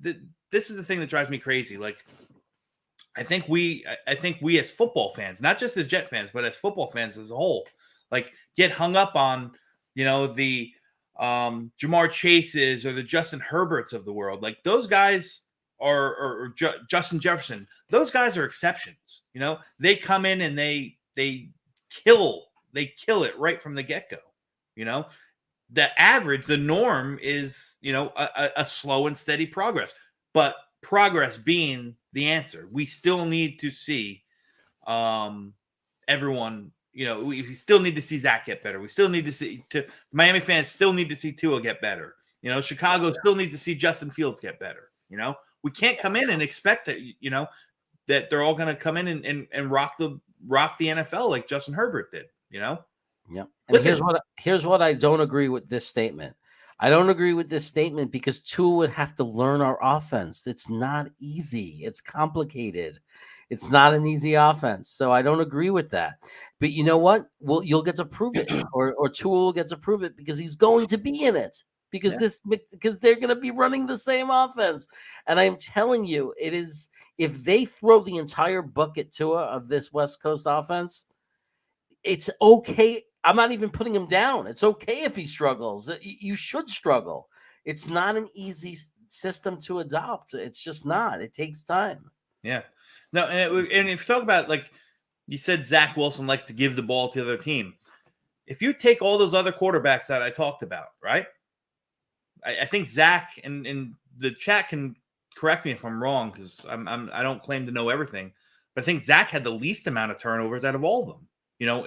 this is the thing that drives me crazy. Like, I think we as football fans, not just as Jet fans, but as football fans as a whole, like get hung up on, the Jamar Chases or the Justin Herberts of the world. Like those guys or Justin Jefferson, those guys are exceptions. They come in and they kill it right from the get-go. The average, the norm is, a slow and steady progress. But progress being the answer, we still need to see everyone. We still need to see Zach get better. We still need to see Miami fans still need to see Tua get better. Chicago still needs to see Justin Fields get better. We can't come in and expect that, that they're all going to come in and rock the NFL like Justin Herbert did. Yeah. And here's what I don't agree with this statement. I don't agree with this statement because Tua would have to learn our offense. It's not easy. It's complicated. It's not an easy offense. So I don't agree with that. But you know what? You'll get to prove it, or Tua will get to prove it because he's going to be in it. Because they're going to be running the same offense. And I'm telling you, it is, if they throw the entire bucket Tua of this West Coast offense, it's okay. I'm not even putting him down. It's okay if he struggles. You should struggle. It's not an easy system to adopt. It's just not. It takes time. Yeah. No, and if you talk about, like you said, Zach Wilson likes to give the ball to the other team. If you take all those other quarterbacks that I talked about, right? I think Zach and the chat can correct me if I'm wrong, because I don't claim to know everything, but I think Zach had the least amount of turnovers out of all of them.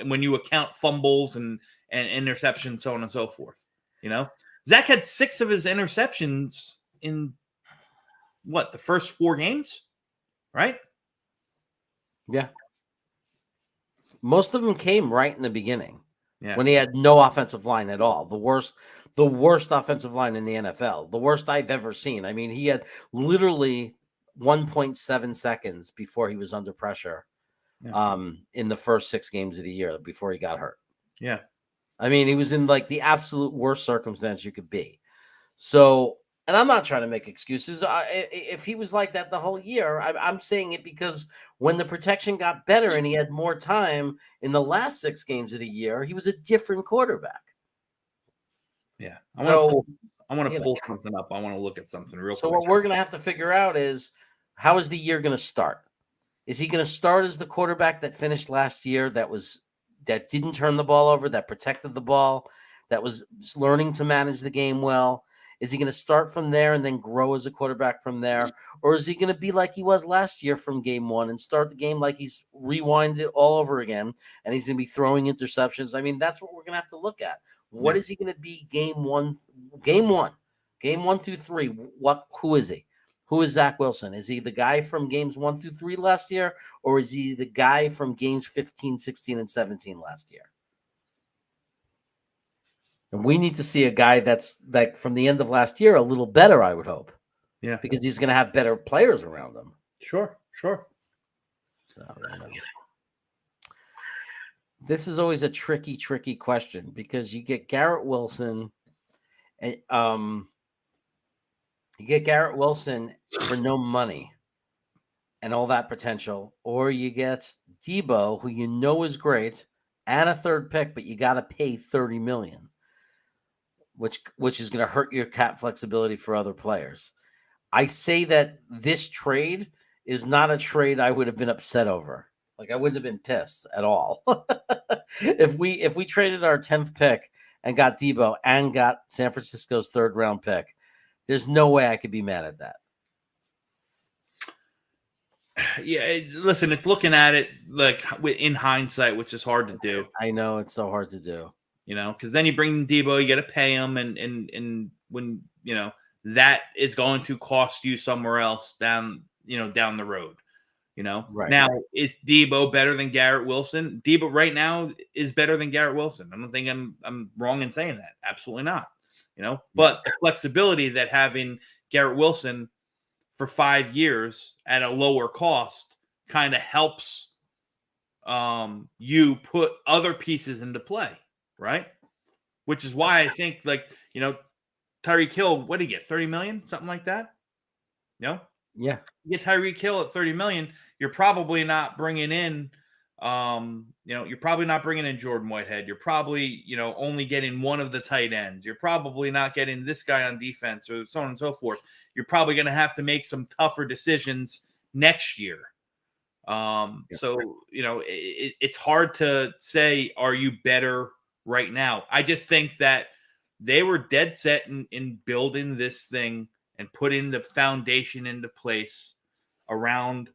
And when you account fumbles and interceptions, so on and so forth. Zach had 6 of his interceptions in the first 4 games, right? Yeah. Most of them came right in the beginning. Yeah. When he had no offensive line at all. The worst offensive line in the NFL. The worst I've ever seen. I mean, he had literally 1.7 seconds before he was under pressure in the first 6 games of the year before he got hurt. Yeah. I mean, he was in like the absolute worst circumstance you could be. So, and I'm not trying to make excuses. If he was like that the whole year, I'm saying it because when the protection got better and he had more time in the last 6 games of the year, he was a different quarterback. Yeah. I want to pull something up. I want to look at something real quick. So what we're going to have to figure out is, how is the year going to start? Is he going to start as the quarterback that finished last year, that didn't turn the ball over, that protected the ball, that was learning to manage the game well? Is he going to start from there and then grow as a quarterback from there? Or is he going to be like he was last year from game 1 and start the game like he's rewind it all over again and he's going to be throwing interceptions? I mean, that's what we're going to have to look at. What is he going to be game 1 through 3? Who is he? Who is Zach Wilson? Is he the guy from games 1 through 3 last year? Or is he the guy from games 15, 16, and 17 last year? And we need to see a guy that's like from the end of last year, a little better, I would hope. Yeah. Because he's going to have better players around him. Sure. So, this is always a tricky question because you get Garrett Wilson and for no money and all that potential, or you get Debo, who is great, and a 3rd pick, but you got to pay $30 million. Which is going to hurt your cap flexibility for other players. I say that this trade is not a trade I would have been upset over. Like I wouldn't have been pissed at all. If we traded our 10th pick and got Debo and got San Francisco's 3rd round pick, there's no way I could be mad at that. Yeah, listen, it's looking at it like in hindsight, which is hard to do. I know it's so hard to do. Because then you bring Debo, you got to pay him, and when that is going to cost you somewhere else down the road. Right. Now, is Debo better than Garrett Wilson? Debo right now is better than Garrett Wilson. I don't think I'm wrong in saying that. Absolutely not. But the flexibility that having Garrett Wilson for 5 years at a lower cost kind of helps you put other pieces into play. Right. Which is why I think Tyreek Hill, what did he get? 30 million, something like that. Yeah. You get Tyreek Hill at 30 million. You're probably not bringing in, you're probably not bringing in Jordan Whitehead. You're probably, only getting one of the tight ends. You're probably not getting this guy on defense or so on and so forth. You're probably going to have to make some tougher decisions next year. So, it's hard to say, are you better right now. I just think that they were dead set in building this thing and putting the foundation into place around,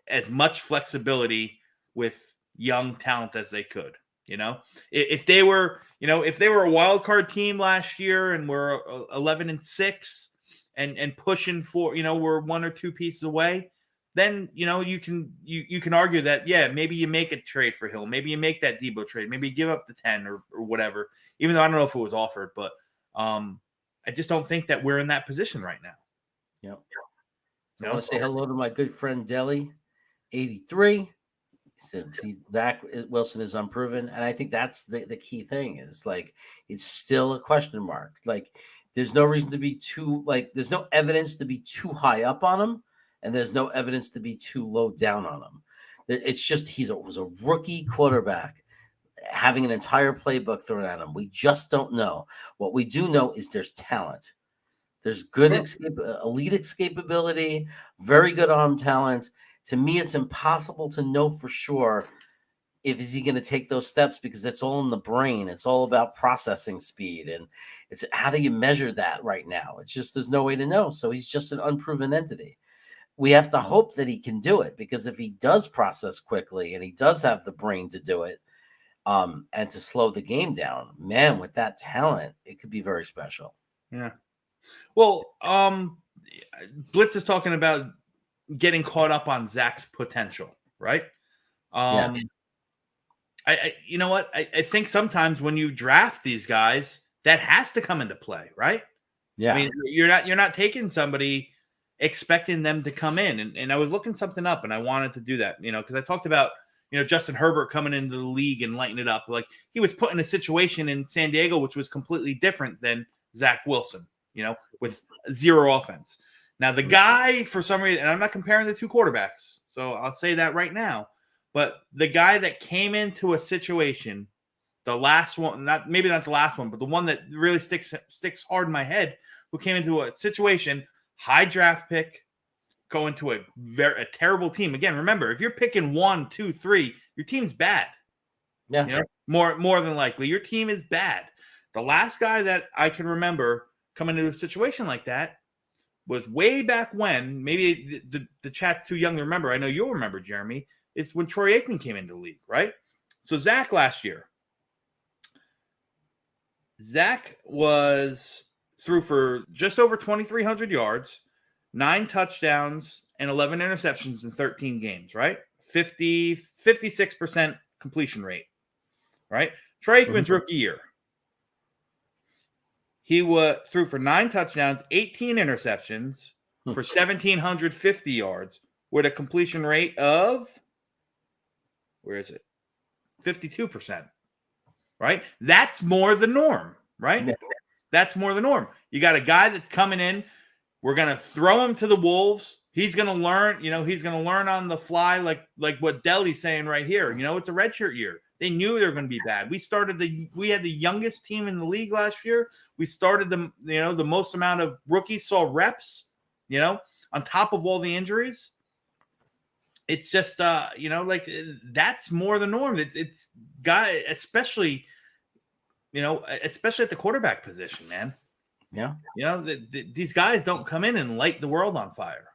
as much flexibility with young talent as they could. If they were a wild card team last year and were 11-6 and pushing for, we're 1 or 2 pieces away, then you can argue that maybe you make a trade for Hill, maybe you make that Debo trade, maybe you give up the 10 or whatever. Even though I don't know if it was offered, but I just don't think that we're in that position right now. Yep. So I want to say hello to my good friend Deli, 83. Since Zach Wilson is unproven, and I think that's the key thing is like it's still a question mark. Like there's no reason to be there's no evidence to be too high up on him, and there's no evidence to be too low down on him. It's just was a rookie quarterback having an entire playbook thrown at him. We just don't know. What we do know is there's talent. There's good elite escapability, very good arm talent. To me, it's impossible to know for sure if is he going to take those steps because it's all in the brain. It's all about processing speed. And it's how do you measure that right now? It's just there's no way to know. So he's just an unproven entity. We have to hope that he can do it because if he does process quickly and he does have the brain to do it and to slow the game down, man, with that talent, it could be very special. Yeah. Well, Blitz is talking about getting caught up on Zach's potential, right? I you know what? I think sometimes when you draft these guys, that has to come into play, right? Yeah. I mean, you're not taking somebody expecting them to come in. And I was looking something up and I wanted to do that, because I talked about, Justin Herbert coming into the league and lighting it up. Like he was put in a situation in San Diego, which was completely different than Zach Wilson, with zero offense. Now, the guy, for some reason, and I'm not comparing the two quarterbacks, so I'll say that right now, but the guy that came into a situation, the last one, maybe not the last one, but the one that really sticks hard in my head, who came into a situation, high draft pick, going to a terrible team. Again, remember, if you're picking 1, 2, 3, your team's bad. Yeah. More than likely, your team is bad. The last guy that I can remember coming into a situation like that was way back when, maybe the chat's too young to remember. I know you'll remember, Jeremy. It's when Troy Aikman came into the league, right? So Zach last year. Zach was threw for just over 2,300 yards, 9 touchdowns, and 11 interceptions in 13 games, right? 56% completion rate, right? Troy Aikman's rookie year. He threw for 9 touchdowns, 18 interceptions for 1,750 yards with a completion rate of, 52%, right? That's more the norm, right? Yeah. That's more the norm. You got a guy that's coming in. We're going to throw him to the wolves. He's going to learn, he's going to learn on the fly like what Deli's saying right here. It's a redshirt year. They knew they were going to be bad. We had the youngest team in the league last year. We started the most amount of rookies saw reps, on top of all the injuries. It's just, that's more the norm. It's guy, especially at the quarterback position, man. Yeah. These guys don't come in and light the world on fire,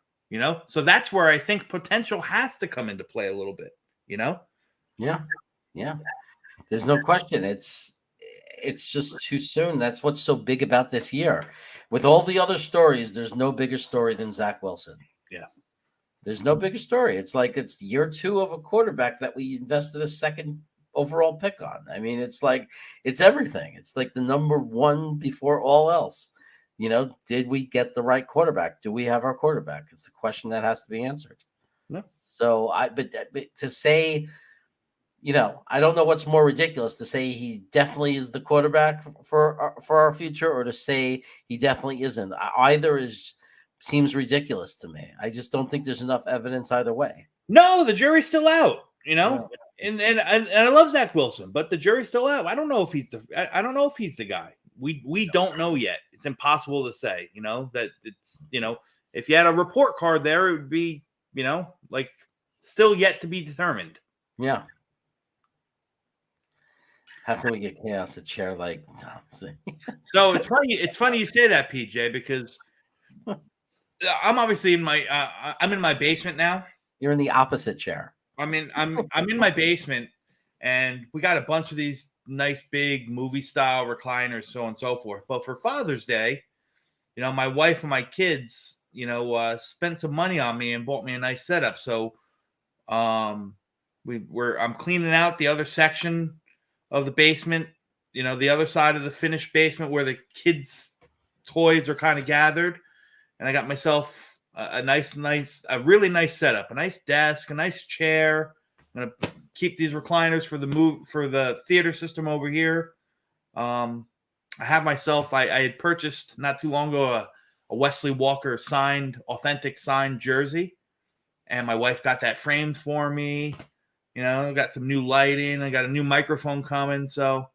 So that's where I think potential has to come into play a little bit, Yeah. Yeah. There's no question. It's just too soon. That's what's so big about this year. With all the other stories, there's no bigger story than Zach Wilson. Yeah. There's no bigger story. It's like it's year 2 of a quarterback that we invested a second overall pick on. I mean, it's like it's everything. It's like the number 1 before all else. Did we get the right quarterback? Do we have our quarterback? It's a question that has to be answered. No. So but to say, I don't know what's more ridiculous, to say he definitely is the quarterback for our future, or to say he definitely isn't. Either seems ridiculous to me. I just don't think there's enough evidence either way. No, the jury's still out. And I love Zach Wilson, but the jury's still out. I don't know if he's the guy. We don't know yet. It's impossible to say. That it's if you had a report card there, it would be still yet to be determined. Yeah. How can we get chaos a chair like Thompson? So it's funny. It's funny you say that, PJ, because I'm obviously in my I'm in my basement now. You're in the opposite chair. I'm in my basement, and we got a bunch of these nice big movie style recliners, so on and so forth. But for Father's Day, my wife and my kids, spent some money on me and bought me a nice setup. So, I'm cleaning out the other section of the basement, the other side of the finished basement where the kids' toys are kind of gathered, and I got myself a really nice setup, a nice desk, a nice chair. I'm gonna keep these recliners for the theater system over here. I have myself. I had purchased not too long ago a Wesley Walker authentic signed jersey, and my wife got that framed for me. I got some new lighting. I got a new microphone coming, so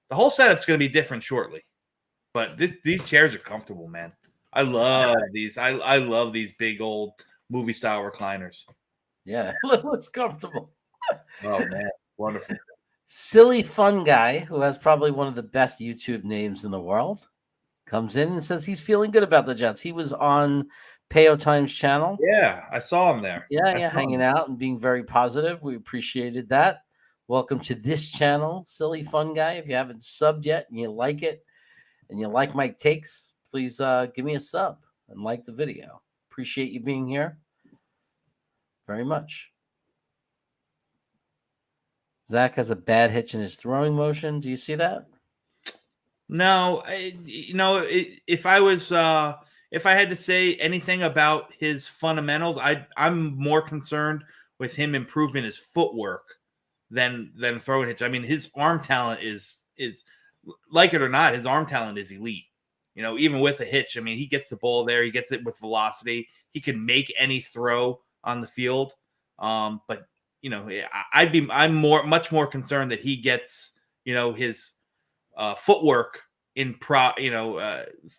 the whole setup's going to be different shortly. But these chairs are comfortable, man. I love these. I love these big old movie style recliners. Yeah, it looks comfortable. Oh man, wonderful. Silly Fun Guy, who has probably one of the best YouTube names in the world, comes in and says he's feeling good about the Jets. He was on Payo Time's channel. Yeah, I saw him there. Yeah, hanging out and being very positive. We appreciated that. Welcome to this channel, Silly Fun Guy. If you haven't subbed yet and you like it and you like my takes, please give me a sub and like the video. Appreciate you being here very much. Zach has a bad hitch in his throwing motion. Do you see that? No, if I had to say anything about his fundamentals, I'm more concerned with him improving his footwork than throwing hitch. I mean, his arm talent is like it or not, his arm talent is elite. Even with a hitch, I mean, he gets the ball there, he gets it with velocity. He can make any throw on the field. But I'm much more concerned that he gets, his footwork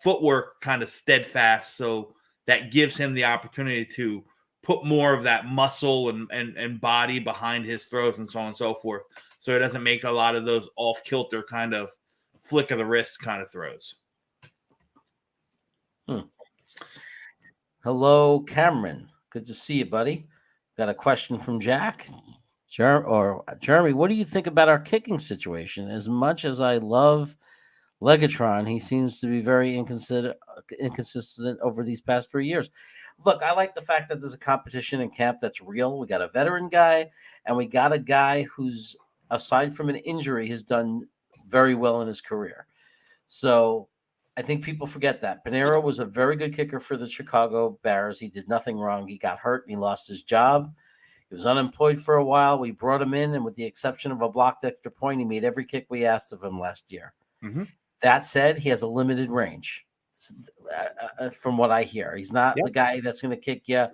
footwork kind of steadfast, so that gives him the opportunity to put more of that muscle and body behind his throws and so on and so forth, so it doesn't make a lot of those off kilter kind of flick of the wrist kind of throws. Hello, Cameron. Good to see you, buddy. Got a question from Jack. Jeremy, what do you think about our kicking situation? As much as I love Legatron, he seems to be very inconsistent over these past 3 years. Look, I like the fact that there's a competition in camp that's real. We got a veteran guy, and we got a guy who's, aside from an injury, has done very well in his career. So I think people forget that. Pinheiro was a very good kicker for the Chicago Bears. He did nothing wrong. He got hurt and he lost his job. He was unemployed for a while. We brought him in, and with the exception of a blocked extra point, he made every kick we asked of him last year. Mm-hmm. That said, he has a limited range from what I hear. He's not the guy that's going to kick you,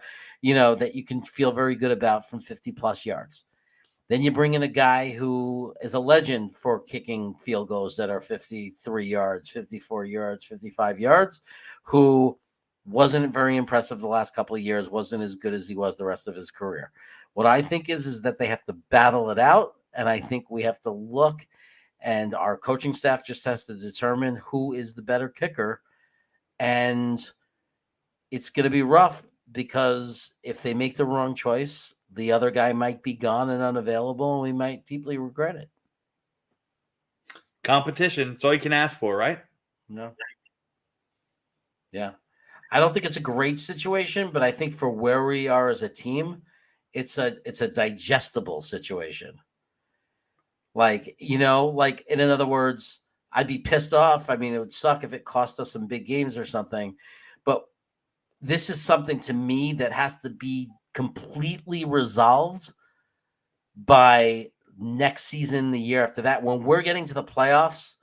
that you can feel very good about from 50-plus yards. Then you bring in a guy who is a legend for kicking field goals that are 53 yards, 54 yards, 55 yards, who wasn't very impressive the last couple of years, wasn't as good as he was the rest of his career. What I think is that they have to battle it out, and I think we have to look, and our coaching staff just has to determine who is the better kicker. And it's going to be rough, because if they make the wrong choice, the other guy might be gone and unavailable, and we might deeply regret it. Competition. That's all you can ask for, right? No. Yeah. I don't think it's a great situation, but I think for where we are as a team, it's a digestible situation. Like, in other words, I'd be pissed off. I mean, it would suck if it cost us some big games or something, but this is something to me that has to be completely resolved by next season, the year after that, when we're getting to the playoffs,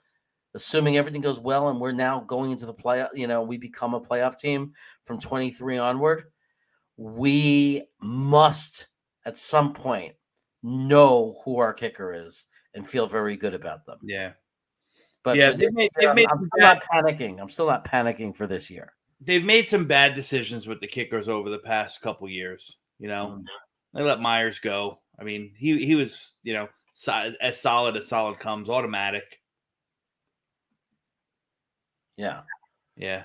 assuming everything goes well and we're now going into the playoff, we become a playoff team from 23 onward. We must at some point know who our kicker is and feel very good about them. Yeah. But yeah, I'm not panicking. I'm still not panicking for this year. They've made some bad decisions with the kickers over the past couple years. They let Myers go. I mean, he was, as solid comes, automatic. Yeah. Yeah.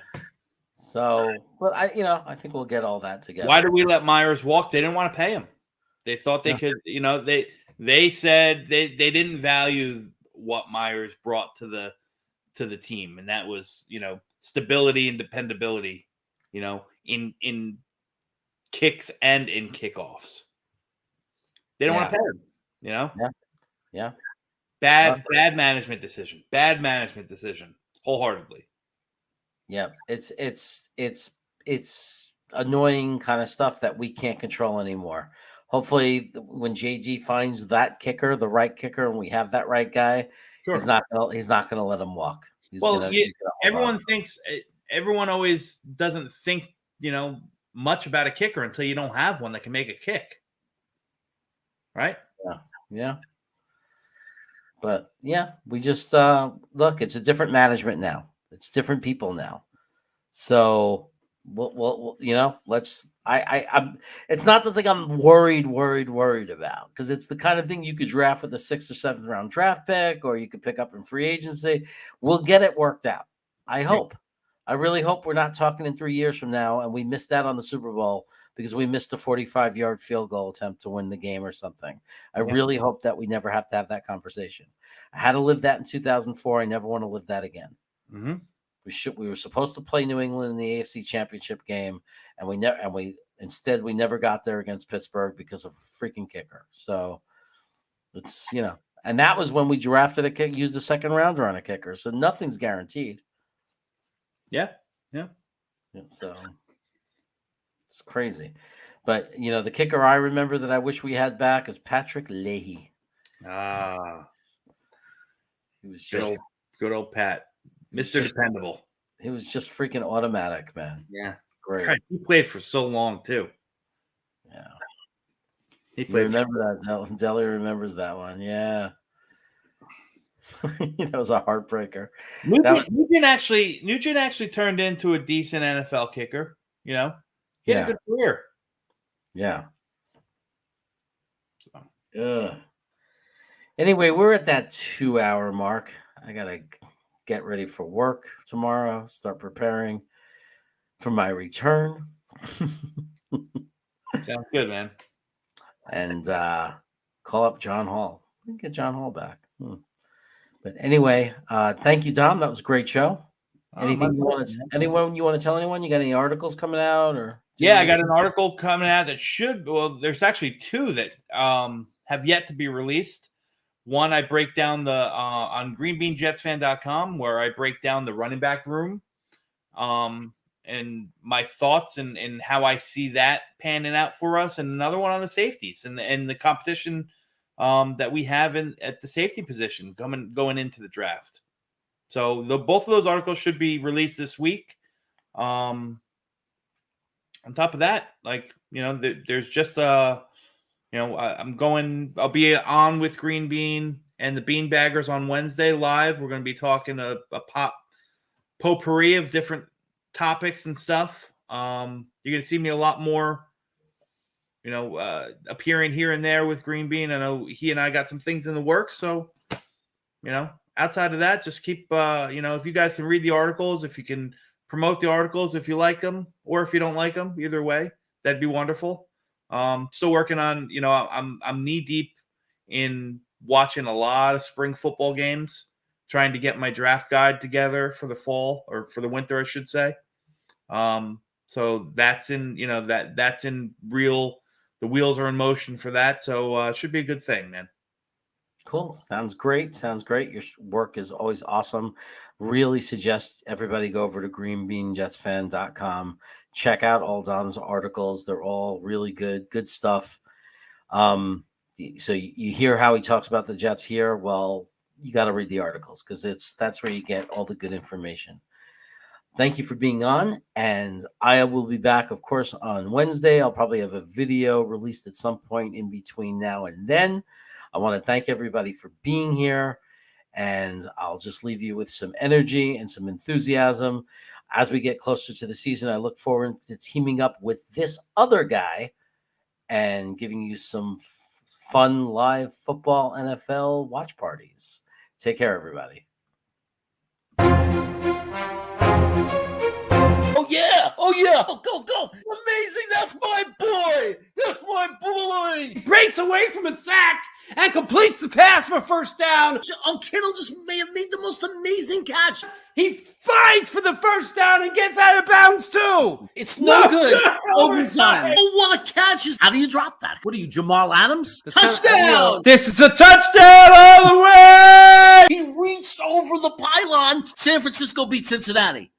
So, but I think we'll get all that together. Why did we let Myers walk? They didn't want to pay him. They thought they could, they said they didn't value what Myers brought to the team, and that was, stability and dependability, in kicks and in kickoffs. They don't want to pay him, Yeah. Bad management decision. Bad management decision. Wholeheartedly. Yeah. It's annoying kind of stuff that we can't control anymore. Hopefully when JG finds that kicker, the right kicker, and we have that right guy, he's not gonna let him walk. Everyone always doesn't think, much about a kicker until you don't have one that can make a kick. Right? Yeah. But yeah, we just look, it's a different management now. It's different people now. So well, I'm it's not the thing I'm worried about, because it's the kind of thing you could draft with a 6th or 7th round draft pick, or you could pick up in free agency. We'll get it worked out. I hope. I really hope we're not talking in 3 years from now and we missed out on the Super Bowl because we missed a 45-yard field goal attempt to win the game or something. I really hope that we never have to have that conversation. I had to live that in 2004. I never want to live that again. Mm-hmm. We were supposed to play New England in the AFC Championship game, and we never got there against Pittsburgh because of a freaking kicker. So it's and that was when we drafted a kick, used a 2nd rounder on a kicker. So nothing's guaranteed. Yeah. So it's crazy, but the kicker I remember that I wish we had back is Patrick Leahy. He was just good old Pat. Mr. Dependable. He was just freaking automatic, man. Yeah. Great. Christ, he played for so long, too. Yeah. He played. Remember that? Deli remembers that one. Yeah. That was a heartbreaker. Nugent actually turned into a decent NFL kicker. He had a good career. Yeah. So. Yeah. Anyway, we're at that 2-hour mark. I gotta get ready for work tomorrow, start preparing for my return. Sounds good, man. And call up John Hall. We can get John Hall back. But anyway, thank you, Dom. That was a great show. Anyone you want to tell anyone? You got any articles coming out? I got an article coming out that there's actually 2 that have yet to be released. One, I break down on greenbeanjetsfan.com, where I break down the running back room, and my thoughts and how I see that panning out for us. And another one on the safeties and the competition that we have at the safety position going into the draft. So both of those articles should be released this week. On top of that, there's just I'll be on with Green Bean and the Beanbaggers on Wednesday live. We're going to be talking a potpourri of different topics and stuff. You're going to see me a lot more, appearing here and there with Green Bean. I know he and I got some things in the works. So, outside of that, just keep, if you guys can read the articles, if you can promote the articles, if you like them, or if you don't like them, either way, that'd be wonderful. Still working on, I'm knee deep in watching a lot of spring football games, trying to get my draft guide together for the fall, or for the winter, I should say. So that's in, that's in real, the wheels are in motion for that. So it should be a good thing, man. Cool. Sounds great. Your work is always awesome. Really suggest everybody go over to greenbeanjetsfan.com. Check out all Dom's articles. They're all really good stuff. So you hear how he talks about the Jets here. Well, you got to read the articles, because that's where you get all the good information. Thank you for being on, and I will be back, of course, on Wednesday. I'll probably have a video released at some point in between now and then. I want to thank everybody for being here, and I'll just leave you with some energy and some enthusiasm. As we get closer to the season, I look forward to teaming up with this other guy and giving you some fun live football NFL watch parties. Take care, everybody. Oh yeah, go. Amazing, that's my boy. That's my boy. He breaks away from a sack and completes the pass for first down. Oh, Kittle just may have made the most amazing catch. He fights for the first down and gets out of bounds too. It's no good. Overtime. Oh, what a catch. How do you drop that? What are you, Jamal Adams? Touchdown. This is a touchdown all the way. He reached over the pylon. San Francisco beat Cincinnati.